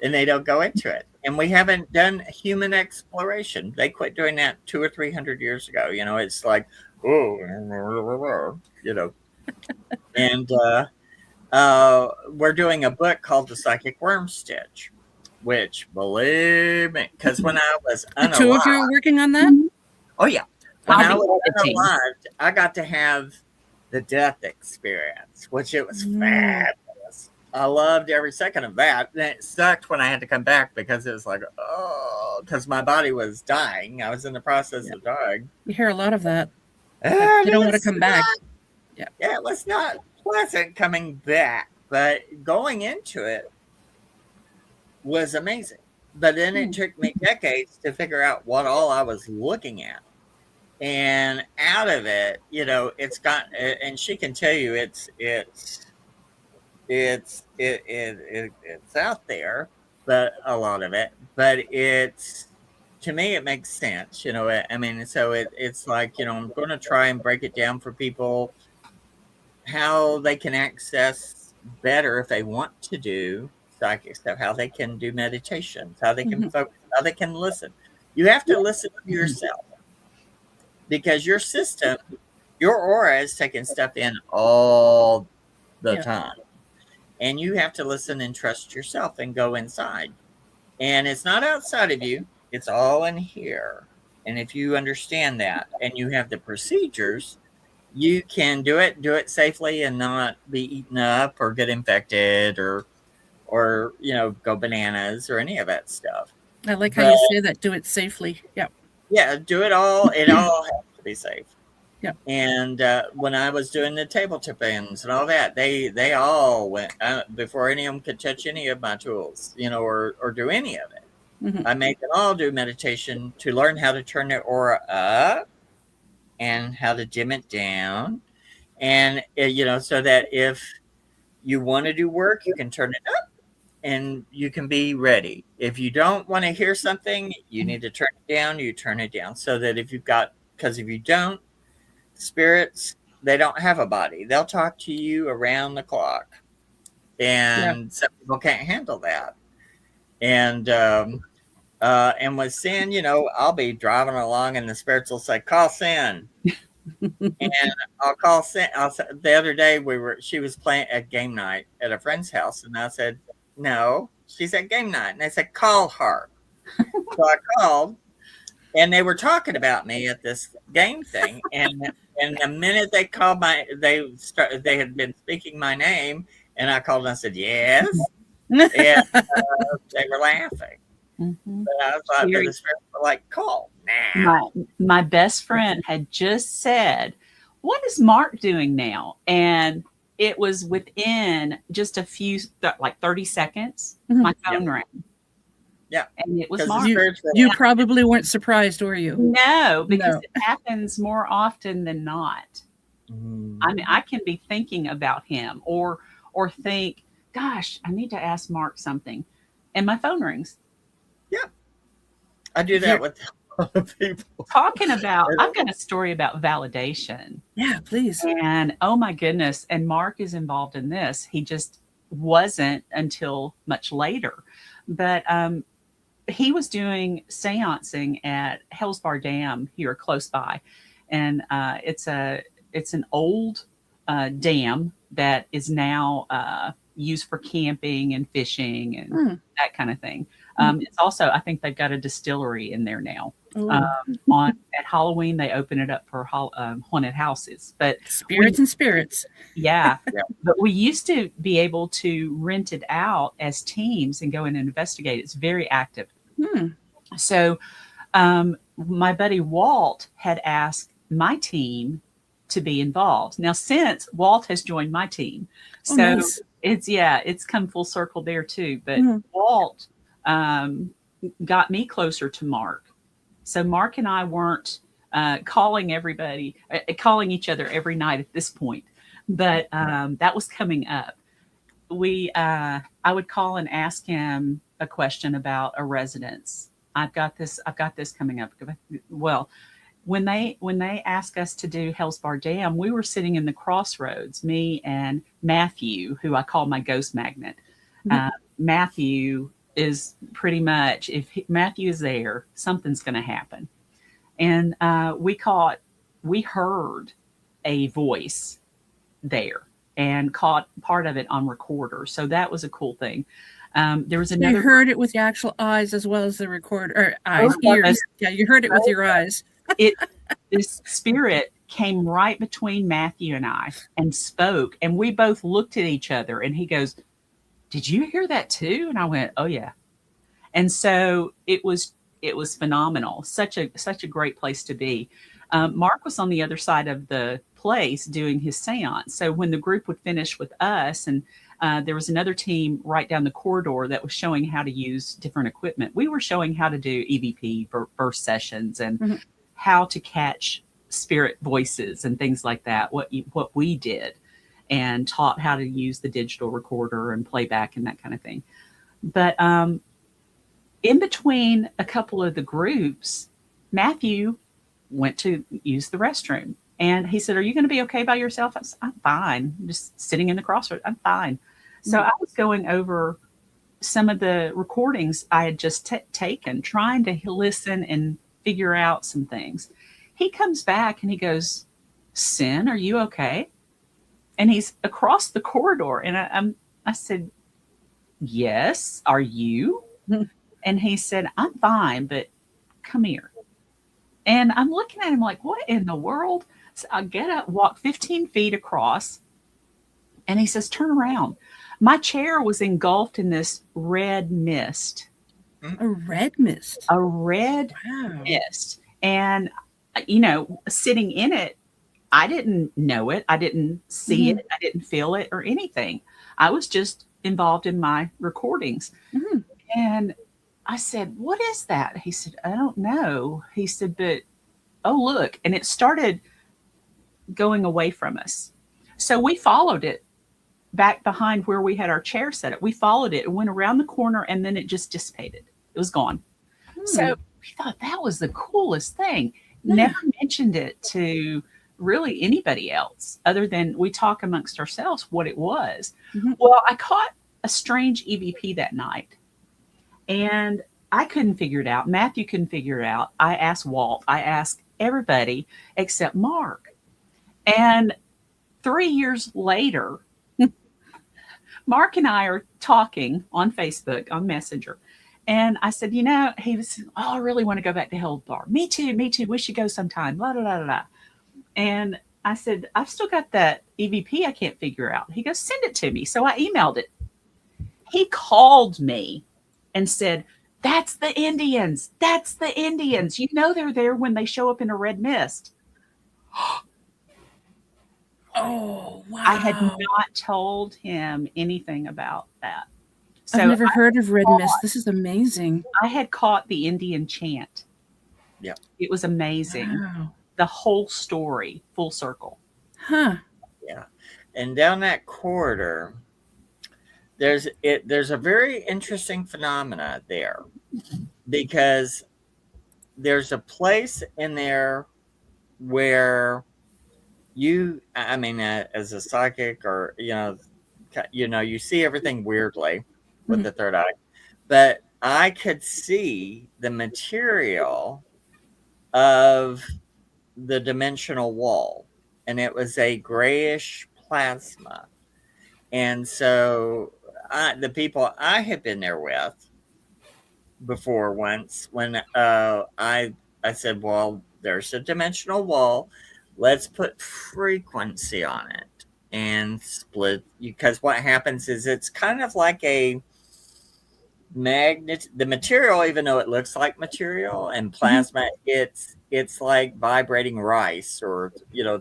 [SPEAKER 3] and they don't go into it. And we haven't done human exploration. They quit doing that 200 or 300 years ago. It's like, and we're doing a book called The Psychic Worm Stitch, which, believe me, because when I was unalived,
[SPEAKER 1] the two of you are working on that?
[SPEAKER 3] Oh, yeah. When I was unalived, I got to have the death experience, which it was fabulous. I loved every second of that. And it sucked when I had to come back because it was like, because my body was dying. I was in the process of dying.
[SPEAKER 1] You hear a lot of that. You don't want to come back.
[SPEAKER 3] Yeah, it was not pleasant coming back, but going into it was amazing. But then it took me decades to figure out what all I was looking at. And out of it, it's got, and she can tell you it's out there, but a lot of it, but to me, it makes sense, I mean, so it's like, I'm going to try and break it down for people, how they can access better if they want to do psychic stuff, how they can do meditations, how they can focus, how they can listen. You have to listen to yourself because your system, your aura is taking stuff in all the time. And you have to listen and trust yourself and go inside. And it's not outside of you. It's all in here. And if you understand that and you have the procedures, you can do it safely and not be eaten up or get infected or go bananas or any of that stuff.
[SPEAKER 1] I like how you say that, do it safely. Yeah.
[SPEAKER 3] Yeah, do it all. It all has to be safe.
[SPEAKER 1] Yeah.
[SPEAKER 3] And when I was doing the table tippings and all that, they all went before any of them could touch any of my tools, or do any of it. I made them all do meditation to learn how to turn their aura up and how to dim it down. And, so that if you want to do work, you can turn it up and you can be ready. If you don't want to hear something, you need to turn it down, you turn it down so that because if you don't, spirits, they don't have a body. They'll talk to you around the clock. And some people can't handle that. And with Cyn, I'll be driving along and the spirits will say, call Cyn. And I'll call Cyn. The other day she was playing at game night at a friend's house. And I said, no, she's at game night. And they said, call her. So I called. And they were talking about me at this game thing, and the minute they called they had been speaking my name, and I called and I said yes, and they were laughing. But I was like, the spirits were like, "Call now."
[SPEAKER 2] My best friend had just said, "What is Mark doing now?" And it was within just a few, like 30 seconds, my phone rang.
[SPEAKER 3] Yeah.
[SPEAKER 2] And it was Mark.
[SPEAKER 1] You probably weren't surprised, were you?
[SPEAKER 2] No, because it happens more often than not. I mean, I can be thinking about him or think, gosh, I need to ask Mark something. And my phone rings.
[SPEAKER 3] Yeah. I do that with other people.
[SPEAKER 2] Talking about, I've got a story about validation.
[SPEAKER 1] Yeah, please.
[SPEAKER 2] And oh my goodness. And Mark is involved in this. He just wasn't until much later. But he was doing seancing at Hell's Bar Dam here close by, and it's an old dam that is now used for camping and fishing and that kind of thing. It's also, I think they've got a distillery in there now. At Halloween, they open it up for haunted houses. But
[SPEAKER 1] spirits and spirits.
[SPEAKER 2] Yeah. But we used to be able to rent it out as teams and go in and investigate. It's very active. So my buddy Walt had asked my team to be involved. Now, since Walt has joined my team, so
[SPEAKER 1] nice.
[SPEAKER 2] it's come full circle there too. But Walt got me closer to Mark. So Mark and I weren't calling each other every night at this point, but that was coming up. I would call and ask him a question about a residence. I've got this coming up. Well, when they asked us to do Hell's Bar Dam, we were sitting in the crossroads, me and Matthew, who I call my ghost magnet. Matthew is pretty much, if Matthew is there, something's going to happen. And we heard a voice there and caught part of it on recorder. So that was a cool thing. There was another.
[SPEAKER 1] You heard it with the actual eyes as well as the recorder, or eyes, ears. Yeah, you heard it with your eyes.
[SPEAKER 2] This spirit came right between Matthew and I and spoke, and we both looked at each other, and he goes, "Did you hear that too?" And I went, "Oh yeah." And so it was phenomenal. Such a great place to be. Mark was on the other side of the place doing his seance. So when the group would finish with us, and there was another team right down the corridor that was showing how to use different equipment. We were showing how to do EVP burst sessions and how to catch spirit voices and things like that. What we did, and taught how to use the digital recorder and playback and that kind of thing. But in between a couple of the groups, Matthew went to use the restroom. And he said, "Are you going to be okay by yourself?" I said, "I'm fine. I'm just sitting in the crossroads. I'm fine." So I was going over some of the recordings I had just taken, trying to listen and figure out some things. He comes back and he goes, "Cyn, are you okay?" And he's across the corridor. And I said, "Yes, are you?" And he said, "I'm fine, but come here." And I'm looking at him like, what in the world? So I get up, walk 15 feet across, and he says, "Turn around." My chair was engulfed in this red mist.
[SPEAKER 1] A red mist?
[SPEAKER 2] A red mist. And, you know, sitting in it, I didn't know it. I didn't see it. I didn't feel it or anything. I was just involved in my recordings. And I said, "What is that?" He said, "I don't know." He said, "But, oh, look." And it started going away from us. So we followed it back behind where we had our chair set up. We followed it. It went around the corner, and then it just dissipated. It was gone. So we thought that was the coolest thing. Never mentioned it to really anybody else other than we talk amongst ourselves what it was. Well, I caught a strange EVP that night, and I couldn't figure it out. Matthew couldn't figure it out. I asked Walt. I asked everybody except Mark. And 3 years later, Mark and I are talking on Facebook, on Messenger. And I said, "You know," he was, "Oh, I really want to go back to Hell's Bar." Me too. We should go sometime. La, la, la, la. And I said, "I've still got that EVP I can't figure out." He goes, "Send it to me." So I emailed it. He called me and said, "That's the Indians. That's the Indians. You know they're there when they show up in a red mist."
[SPEAKER 1] Oh, wow.
[SPEAKER 2] I had not told him anything about that. So
[SPEAKER 1] I've never heard of red mist. This is amazing.
[SPEAKER 2] I had caught the Indian chant.
[SPEAKER 3] Yeah.
[SPEAKER 2] It was amazing.
[SPEAKER 1] Wow.
[SPEAKER 2] The whole story, full circle.
[SPEAKER 1] Huh.
[SPEAKER 3] Yeah. And down that corridor, there's a very interesting phenomena there, because there's a place in there where you, I mean, as a psychic or, you know, you see everything weirdly with the third eye, but I could see the material of the dimensional wall, and it was a grayish plasma. And so the people I had been there with before once, when I said, well, there's a dimensional wall, let's put frequency on it and split, because what happens is it's kind of like a magnet. The material, even though it looks like material and plasma, it's like vibrating rice or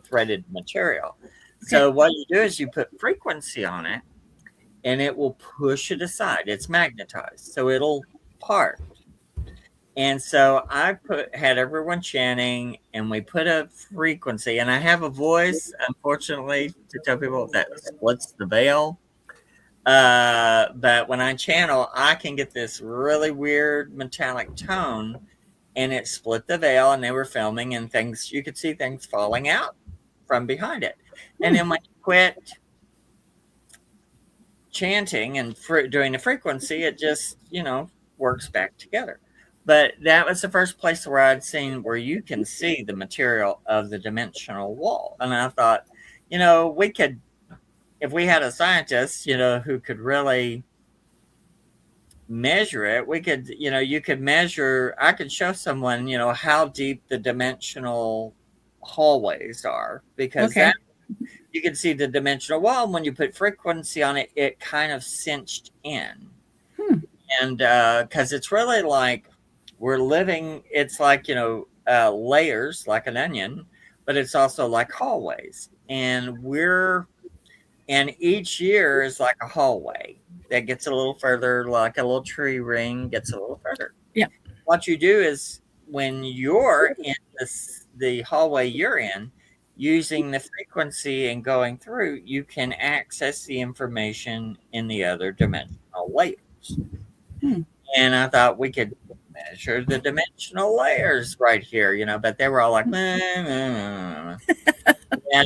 [SPEAKER 3] threaded material. So what you do is you put frequency on it and it will push it aside. It's magnetized, so it'll part. And so I had everyone chanting, and we put a frequency, and I have a voice, unfortunately, to tell people that splits the veil. But when I channel, I can get this really weird metallic tone, and it split the veil, and they were filming, and you could see things falling out from behind it. And then when you quit chanting and doing the frequency, it just, works back together. But that was the first place where I'd seen where you can see the material of the dimensional wall. And I thought, we could, if we had a scientist, who could really measure it, we could, you could measure, I could show someone, how deep the dimensional hallways are, because that, you can see the dimensional wall. And when you put frequency on it, it kind of cinched in. And because it's really like, we're living, it's like, layers like an onion, but it's also like hallways. And each year is like a hallway that gets a little further, like a little tree ring gets a little further.
[SPEAKER 1] Yeah.
[SPEAKER 3] What you do is when you're in the hallway you're in, using the frequency and going through, you can access the information in the other dimensional layers. And I thought we could measure the dimensional layers right here, but they were all like, and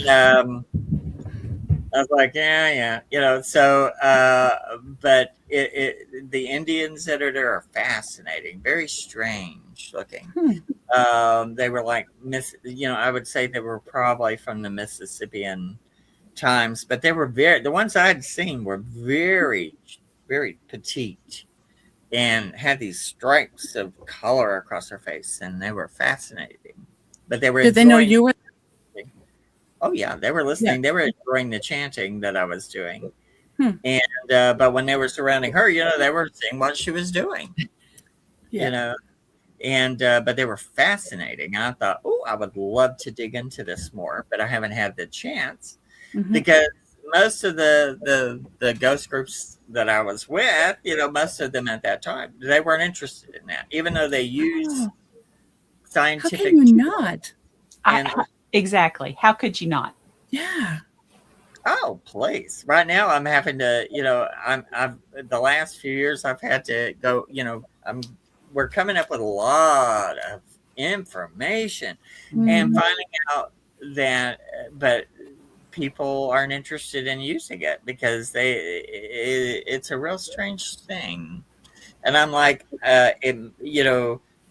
[SPEAKER 3] I was like, yeah, so, but the Indians that are there are fascinating, very strange looking. They were like, I would say they were probably from the Mississippian times, but they were the ones I had seen were very, very petite and had these stripes of color across their face, and they were fascinating. But they were.
[SPEAKER 1] Did they know you were?
[SPEAKER 3] Oh yeah, they were listening. Yeah. They were enjoying the chanting that I was doing, and but when they were surrounding her, they were seeing what she was doing. And but they were fascinating. I thought, oh, I would love to dig into this more, but I haven't had the chance because most of the ghost groups that I was with, most of them at that time, they weren't interested in that, even though they use scientific.
[SPEAKER 1] How can you not?
[SPEAKER 2] Exactly. How could you not?
[SPEAKER 1] Yeah.
[SPEAKER 3] Oh, please. Right now I'm having to, I've the last few years I've had to go, we're coming up with a lot of information and finding out that, but people aren't interested in using it because it's a real strange thing. And I'm like, to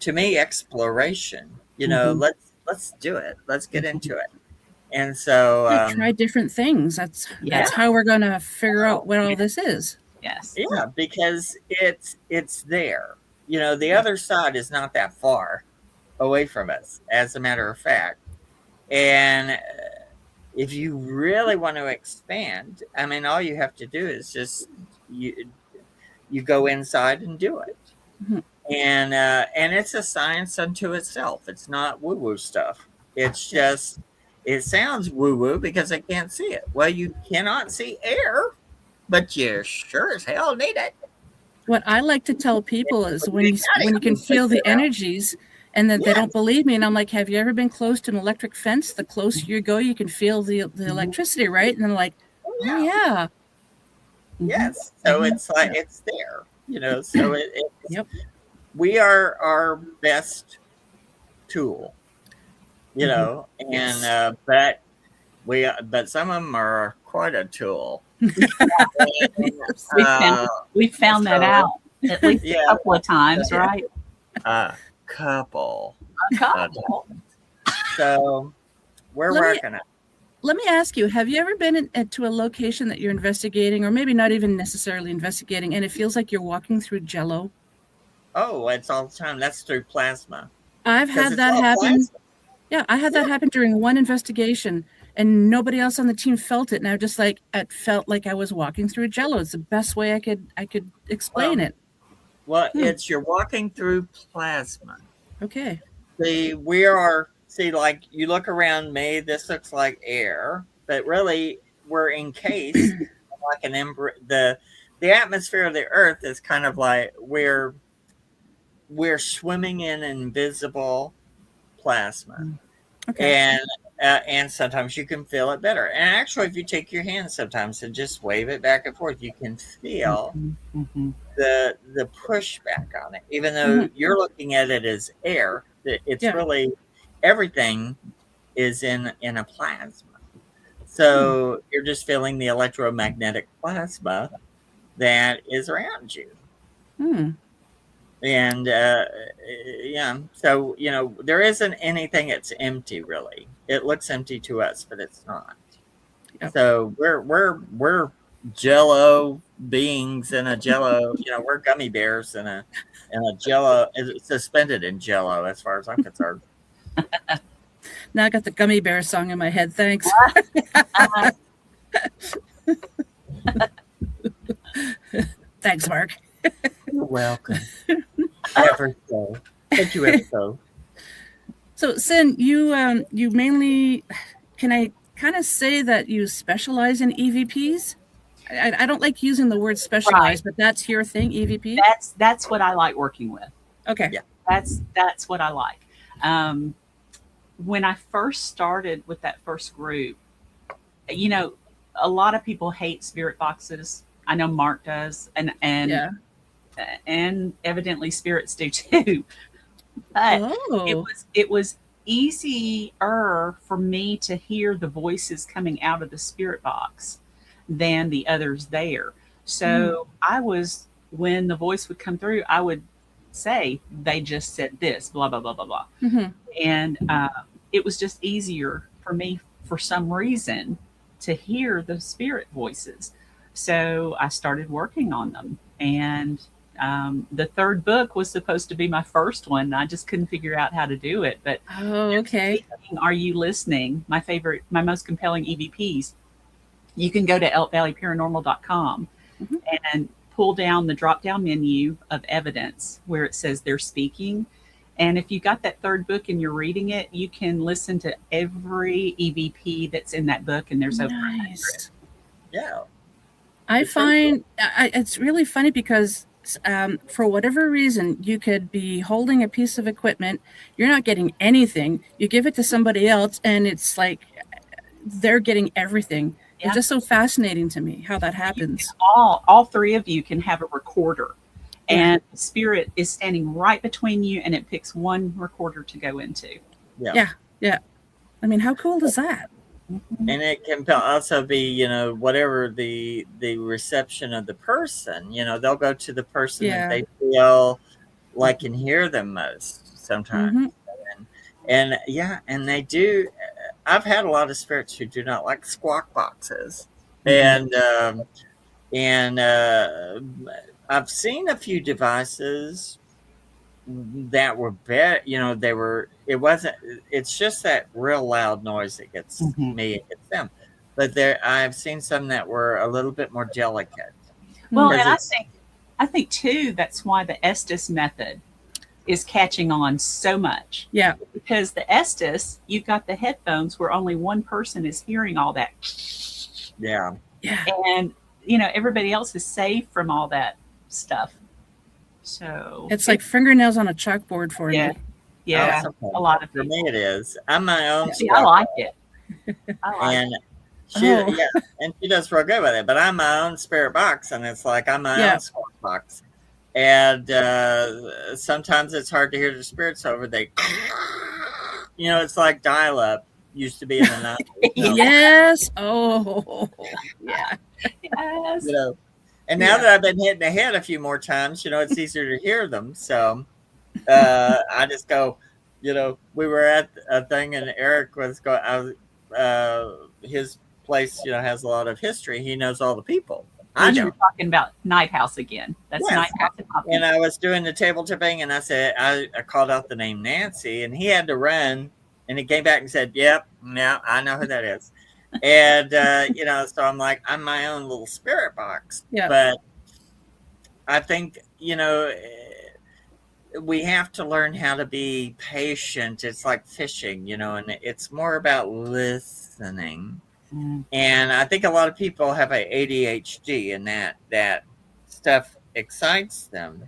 [SPEAKER 3] me, exploration, let's do it. Let's get into it. And so
[SPEAKER 1] try different things. That's how we're going to figure out what all this is.
[SPEAKER 2] Yes.
[SPEAKER 3] Yeah, because it's there. The other side is not that far away from us, as a matter of fact. And if you really want to expand, I mean, all you have to do is just you go inside and do it. And it's a science unto itself. It's not woo-woo stuff. It's just, it sounds woo-woo because I can't see it. Well, you cannot see air, but you sure as hell need it.
[SPEAKER 1] What I like to tell people is when you can feel the energies and that they don't believe me. And I'm like, have you ever been close to an electric fence? The closer you go, you can feel the electricity, right? And they're like, oh yeah.
[SPEAKER 3] Yes. So it's like, it's there, so we are our best tool, and, but some of them are quite a tool.
[SPEAKER 2] We found, we found that out at least
[SPEAKER 3] Yeah.
[SPEAKER 2] a couple of times, right?
[SPEAKER 3] A couple.
[SPEAKER 2] A couple.
[SPEAKER 3] So we're
[SPEAKER 1] Let me-
[SPEAKER 3] working it.
[SPEAKER 1] Let me ask you, have you ever been to a location that you're investigating, or maybe not even necessarily investigating, and it feels like you're walking through jello?
[SPEAKER 3] Oh, it's all the time. That's through plasma.
[SPEAKER 1] I've
[SPEAKER 3] 'Cause
[SPEAKER 1] had
[SPEAKER 3] it's
[SPEAKER 1] that
[SPEAKER 3] all
[SPEAKER 1] happen.
[SPEAKER 3] plasma.
[SPEAKER 1] Yeah, I had that happen during one investigation, and nobody else on the team felt it. And I just like, it felt like I was walking through jello. It's the best way I could explain it.
[SPEAKER 3] Well, it's you're walking through plasma.
[SPEAKER 1] Okay.
[SPEAKER 3] See, like you look around me, this looks like air, but really we're encased like an the atmosphere of the earth is kind of like we're swimming in invisible plasma.
[SPEAKER 1] Okay.
[SPEAKER 3] And sometimes you can feel it better. And actually, if you take your hand sometimes and just wave it back and forth, you can feel the pushback on it. Even though you're looking at it as air, it's really everything is in a plasma. So you're just feeling the electromagnetic plasma that is around you. And yeah, so there isn't anything that's empty really. It looks empty to us, but it's not.
[SPEAKER 1] Yep.
[SPEAKER 3] So we're jello beings in a jello. We're gummy bears in a jello, suspended in jello, as far as I'm concerned.
[SPEAKER 1] Now I got the Gummy Bear song in my head. Thanks. Thanks, Mark.
[SPEAKER 3] You're welcome. Ever so. Thank you, ever so.
[SPEAKER 1] So, Cyn, you mainly, can I kind of say that you specialize in EVPs? I don't like using the word specialize, but that's your thing, EVP?
[SPEAKER 2] That's what I like working with.
[SPEAKER 1] Okay.
[SPEAKER 3] Yeah.
[SPEAKER 2] That's what I like. When I first started with that first group, a lot of people hate spirit boxes. I know Mark does, and evidently spirits do too. But it was easier for me to hear the voices coming out of the spirit box than the others there. So when the voice would come through, I would say, they just said this, blah, blah, blah, blah, blah. And it was just easier for me, for some reason, to hear the spirit voices. So I started working on them. And the third book was supposed to be my first one. I just couldn't figure out how to do it. But
[SPEAKER 1] okay.
[SPEAKER 2] Are You Listening? My most compelling EVPs. You can go to elkvalleyparanormal.com and pull down the drop-down menu of evidence where it says they're speaking. And if you got that third book and you're reading it, you can listen to every EVP that's in that book, and there's over 100.
[SPEAKER 3] Yeah.
[SPEAKER 1] I find it's really funny because for whatever reason, you could be holding a piece of equipment, you're not getting anything, you give it to somebody else, and it's like they're getting everything. Yeah. It's just so fascinating to me how that happens.
[SPEAKER 2] All three of you can have a recorder, and spirit is standing right between you, and it picks one recorder to go into.
[SPEAKER 3] Yeah.
[SPEAKER 1] I mean, how cool is that?
[SPEAKER 3] And it can also be, whatever the reception of the person, they'll go to the person that they feel like can hear them most sometimes. And they do. I've had a lot of spirits who do not like squawk boxes. And I've seen a few devices that were better, it's just that real loud noise that gets me, it gets them. But I've seen some that were a little bit more delicate.
[SPEAKER 2] Well, and I think too, that's why the Estes method is catching on so much.
[SPEAKER 1] Yeah.
[SPEAKER 2] Because the Estes, you've got the headphones where only one person is hearing all that.
[SPEAKER 3] Yeah.
[SPEAKER 1] Yeah.
[SPEAKER 2] And, everybody else is safe from all that stuff. So
[SPEAKER 1] it's like fingernails on a chalkboard for me.
[SPEAKER 2] Yeah. A lot of people.
[SPEAKER 3] For me it is. I'm my own.
[SPEAKER 2] I like it.
[SPEAKER 3] And she does real good with it. But I'm my own spirit box, and it's like I'm my own squawk box. And sometimes it's hard to hear the spirits over. It's like dial-up used to be in the 90s.
[SPEAKER 1] Yes. Oh, yeah.
[SPEAKER 2] Yes.
[SPEAKER 3] You know, and now that I've been hitting the head a few more times, it's easier to hear them. So I just go, we were at a thing and Eric was going, his place, has a lot of history. He knows all the people. I
[SPEAKER 2] You
[SPEAKER 3] know.
[SPEAKER 2] were talking about Night House again. That's
[SPEAKER 3] Yes.
[SPEAKER 2] Night House in Hopkins.
[SPEAKER 3] And I was doing the table tipping and I said, I called out the name Nancy and he had to run and he came back and said, yep, yeah, I know who that is. And, so I'm like, I'm my own little spirit box.
[SPEAKER 1] Yeah.
[SPEAKER 3] But I think, we have to learn how to be patient. It's like fishing, and it's more about listening.
[SPEAKER 2] Mm.
[SPEAKER 3] And I think a lot of people have a ADHD and that stuff excites them.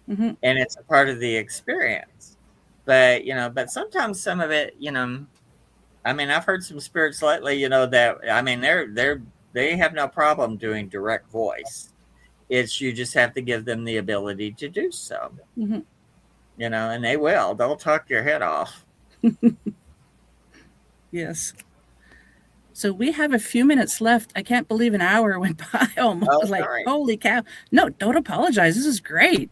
[SPEAKER 1] Mm-hmm.
[SPEAKER 3] And it's a part of the experience. But, but sometimes some of it, I've heard some spirits lately, they have no problem doing direct voice. It's you just have to give them the ability to do so.
[SPEAKER 1] Mm-hmm.
[SPEAKER 3] And they'll talk your head off.
[SPEAKER 1] Yes. So we have a few minutes left. I can't believe an hour went by almost.
[SPEAKER 3] Oh,
[SPEAKER 1] like,
[SPEAKER 3] sorry.
[SPEAKER 1] holy cow. No, don't apologize. This is great.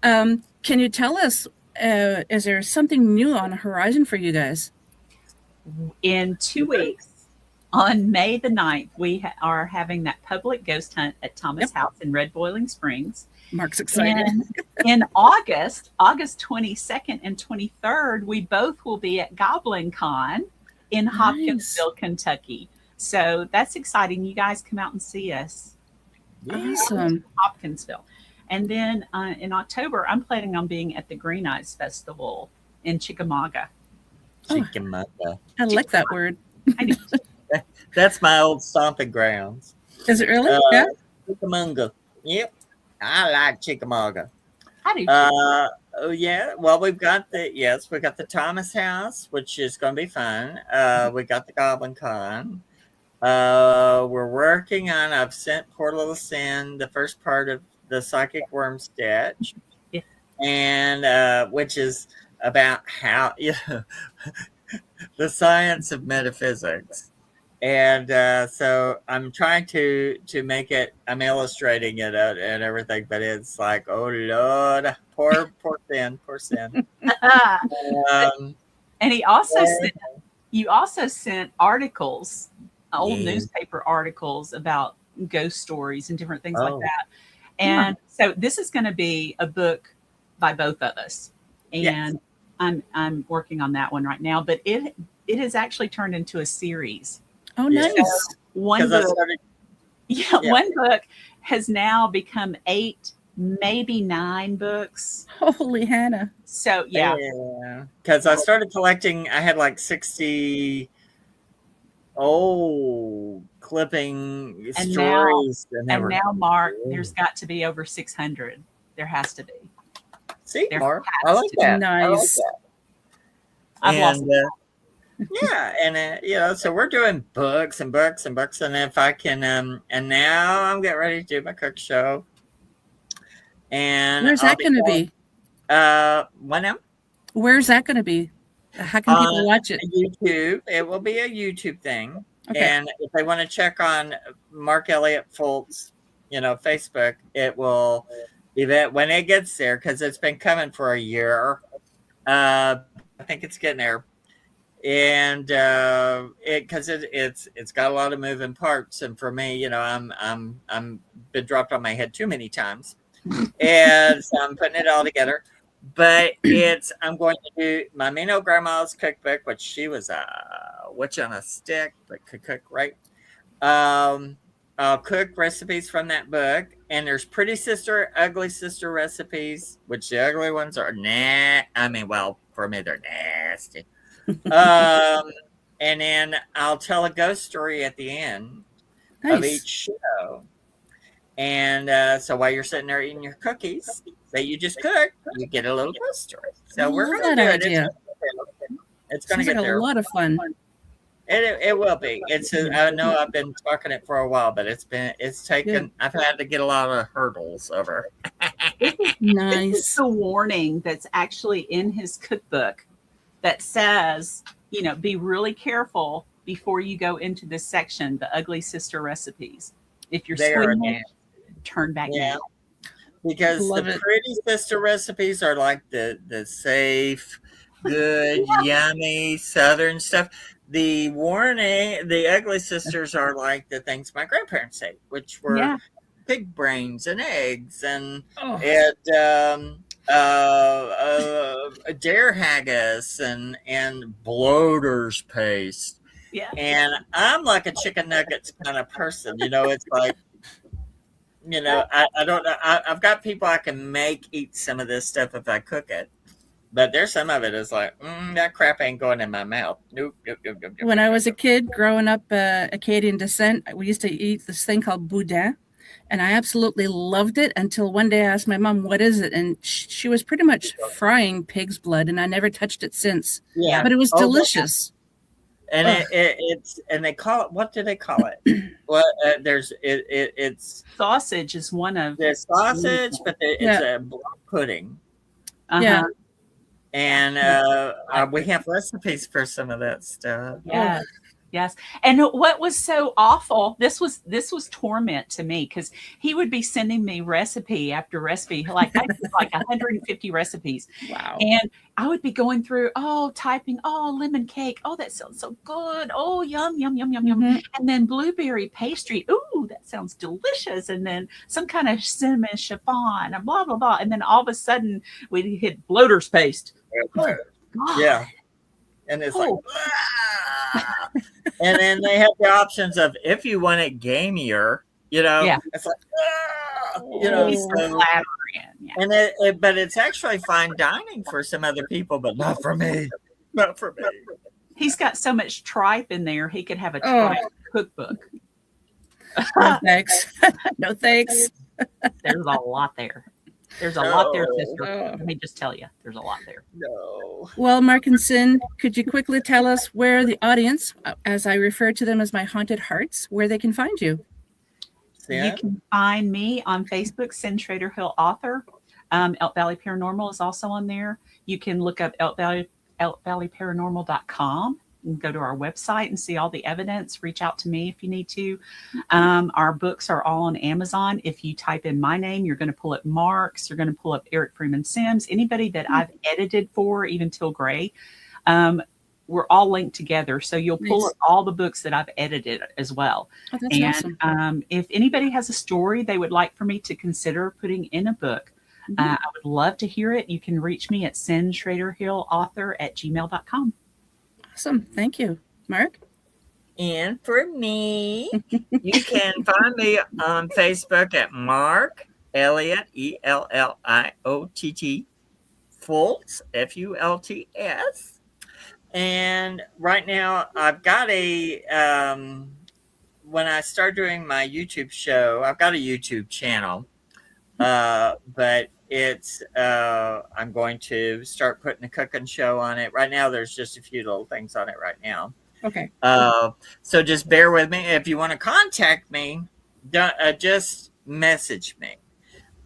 [SPEAKER 1] Can you tell us, is there something new on the horizon for you guys?
[SPEAKER 2] In 2 weeks, on May the 9th, we are having that public ghost hunt at Thomas House in Red Boiling Springs.
[SPEAKER 1] Mark's excited.
[SPEAKER 2] And in August 22nd and 23rd, we both will be at Goblin Con in Hopkinsville, Kentucky. So that's exciting. You guys come out and see us.
[SPEAKER 1] Awesome.
[SPEAKER 2] Hopkinsville. And then in October, I'm planning on being at the Green Eyes Festival in Chickamauga.
[SPEAKER 3] Chickamauga.
[SPEAKER 1] I like that word.
[SPEAKER 2] I do.
[SPEAKER 3] That's my old stomping grounds.
[SPEAKER 1] Is it really? Yeah.
[SPEAKER 3] Chickamauga. Yep. I like Chickamauga.
[SPEAKER 2] I do.
[SPEAKER 3] Oh yeah. Well, we got the Thomas House, which is going to be fun. We got the Goblin Con. We're working on. I've sent poor little Cyn the first part of the Psychic Worm Sketch, and which is about how the science of metaphysics. And so I'm trying to make it. I'm illustrating it and everything, but it's like, oh Lord, poor Cyn.
[SPEAKER 2] And he also sent articles, old newspaper articles about ghost stories and different things like that. And so this is going to be a book by both of us, and I'm working on that one right now. But it has actually turned into a series.
[SPEAKER 1] Oh, nice.
[SPEAKER 2] So one book has now become 8, maybe 9 books.
[SPEAKER 1] Holy Hannah.
[SPEAKER 2] So,
[SPEAKER 3] because I started collecting, I had like 60 old clipping stories.
[SPEAKER 2] And now, Mark, there's got to be over 600. There has to be.
[SPEAKER 3] See, Mark, I like that.
[SPEAKER 1] Nice.
[SPEAKER 2] I've lost
[SPEAKER 3] so we're doing books and books and books, and if I can, and now I'm getting ready to do my cook show. And
[SPEAKER 1] where's that going to be?
[SPEAKER 3] What now?
[SPEAKER 1] Where's that going to be? How can people watch it?
[SPEAKER 3] YouTube. It will be a YouTube thing.
[SPEAKER 1] Okay.
[SPEAKER 3] And if they want to check on Mark Elliott Fults, Facebook, it will be that when it gets there, because it's been coming for a year. I think it's getting there. And because it's got a lot of moving parts, and for me, I'm been dropped on my head too many times, and so I'm putting it all together. But I'm going to do my mean old grandma's cookbook, which she was a witch on a stick, but could cook right. I'll cook recipes from that book, and there's pretty sister, ugly sister recipes, which the ugly ones are for me they're nasty. And then I'll tell a ghost story at the end of each show. And so while you're sitting there eating your cookies that you just cooked, you get a little ghost story. So we're going to do it. It's going to get there.
[SPEAKER 1] A lot of fun.
[SPEAKER 3] It will be. I know I've been talking it for a while, but it's taken.
[SPEAKER 1] Good.
[SPEAKER 3] I've had to get a lot of hurdles over.
[SPEAKER 1] Nice.
[SPEAKER 2] This is the warning that's actually in his cookbook that says, be really careful before you go into this section, the ugly sister recipes. If you're
[SPEAKER 3] They are
[SPEAKER 2] squeamish, turn back
[SPEAKER 3] Yeah.
[SPEAKER 2] now.
[SPEAKER 3] Because
[SPEAKER 1] Love
[SPEAKER 3] the
[SPEAKER 1] it.
[SPEAKER 3] pretty sister recipes are like the safe, good, yummy Southern stuff. The ugly sisters are like the things my grandparents ate, which were
[SPEAKER 2] Yeah.
[SPEAKER 3] pig brains and eggs and
[SPEAKER 1] Oh,
[SPEAKER 3] dare haggis and bloater's paste.
[SPEAKER 2] Yeah.
[SPEAKER 3] And I'm like a chicken nuggets kind of person. It's like, I don't know. I've got people I can make eat some of this stuff if I cook it. But there's some of it is like, that crap ain't going in my mouth. Nope.
[SPEAKER 1] when I was a kid growing up, Acadian descent, we used to eat this thing called boudin. And I absolutely loved it until one day I asked my mom, what is it? And she was pretty much frying pig's blood, and I never touched it since.
[SPEAKER 3] Yeah.
[SPEAKER 1] But it was delicious.
[SPEAKER 3] And
[SPEAKER 1] Ugh.
[SPEAKER 3] it's and they call it, what do they call it? Well, it's
[SPEAKER 2] Sausage is one of
[SPEAKER 3] the sausage, but it's a blood pudding.
[SPEAKER 1] Yeah.
[SPEAKER 3] And we have recipes for some of that stuff.
[SPEAKER 2] Yes. Yes. And what was so awful, this was torment to me, because he would be sending me recipe after recipe, like I did like 150 recipes.
[SPEAKER 1] Wow.
[SPEAKER 2] And I would be going through, typing, lemon cake. Oh, that sounds so good. Oh, yum, yum, yum, yum, yum.
[SPEAKER 1] Mm-hmm.
[SPEAKER 2] And then blueberry pastry. Ooh, that sounds delicious. And then some kind of cinnamon chiffon and blah, blah, blah. And then all of a sudden we'd hit bloater's paste. Oh, God.
[SPEAKER 3] Yeah. And it's like, and then they have the options of, if you want it gamier, it's like, but it's actually fine dining for some other people, but not for me. Not for me.
[SPEAKER 2] He's got so much tripe in there, he could have a tripe cookbook.
[SPEAKER 1] No thanks. No thanks.
[SPEAKER 2] There's a lot there. There's a lot there, sister. Let me just tell you, there's a lot there.
[SPEAKER 3] No.
[SPEAKER 1] Well, Mark and Cyn, could you quickly tell us where the audience, as I refer to them as my haunted hearts, where they can find you?
[SPEAKER 2] You can find me on Facebook, Cyn Shrader Hill author. Elk Valley Paranormal is also on there. You can look up elkvalleyparanormal.com. You can go to our website and see all the evidence. Reach out to me if you need to. Our books are all on Amazon. If you type in my name, you're going to pull up Mark's. You're going to pull up Eric Freeman Sims. Anybody that I've edited for, even Teal Gray. We're all linked together. So you'll pull up all the books that I've edited as well.
[SPEAKER 1] Oh, that's awesome.
[SPEAKER 2] If anybody has a story they would like for me to consider putting in a book, I would love to hear it. You can reach me at Cyn Shrader Hill author @gmail.com.
[SPEAKER 1] Awesome. Thank you. Mark?
[SPEAKER 3] And for me, you can find me on Facebook at Mark Elliott, ELLIOTT, Fults, FULTS. And right now I've got when I start doing my YouTube show, I've got a YouTube channel, but it's I'm going to start putting a cooking show on it. Right now there's just a few little things on it right now.
[SPEAKER 1] Okay.
[SPEAKER 3] So just bear with me. If you want to contact me, just message me.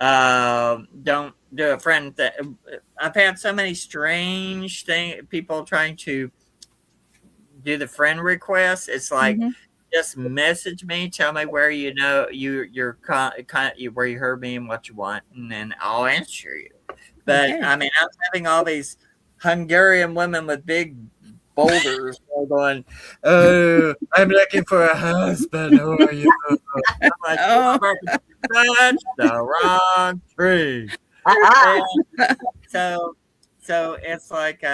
[SPEAKER 3] Don't do a friend that I've had so many strange people trying to do the friend request. It's like, just message me, tell me where you're where you heard me and what you want, and then I'll answer you. But I mean, I'm having all these Hungarian women with big boulders going, "Oh, I'm looking for a husband. Who are you?" I'm like, that's the wrong tree. So it's like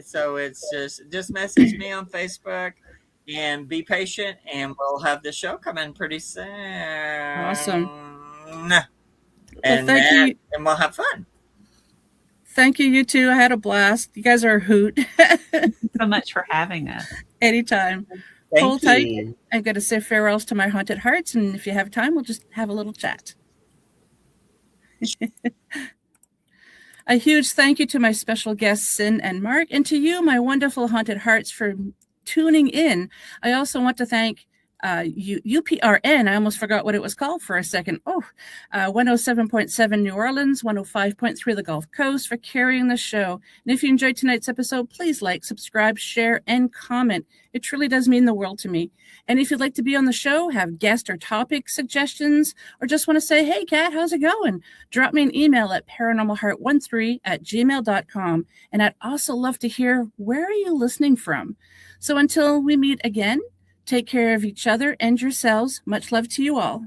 [SPEAKER 3] so it's just message me on Facebook and be patient, and we'll have the show coming pretty soon.
[SPEAKER 1] Awesome.
[SPEAKER 3] And
[SPEAKER 1] thank you.
[SPEAKER 3] And we'll have fun.
[SPEAKER 1] Thank you, you two. I had a blast. You guys are a hoot.
[SPEAKER 2] Thank you so much for having us.
[SPEAKER 1] Anytime.
[SPEAKER 3] Hold
[SPEAKER 1] tight. I'm going to say farewells to my haunted hearts, and if you have time, we'll just have a little chat. A huge thank you to my special guests, Cyn and Mark, and to you, my wonderful haunted hearts, for tuning in. I also want to thank UPRN. I almost forgot what it was called for a second. 107.7 New Orleans, 105.3 the Gulf Coast for carrying the show. And if you enjoyed tonight's episode, please like, subscribe, share, and comment. It truly does mean the world to me. And if you'd like to be on the show, have guest or topic suggestions, or just want to say, hey, Kat, how's it going? Drop me an email at paranormalheart13@gmail.com. And I'd also love to hear, where are you listening from? So until we meet again, take care of each other and yourselves. Much love to you all.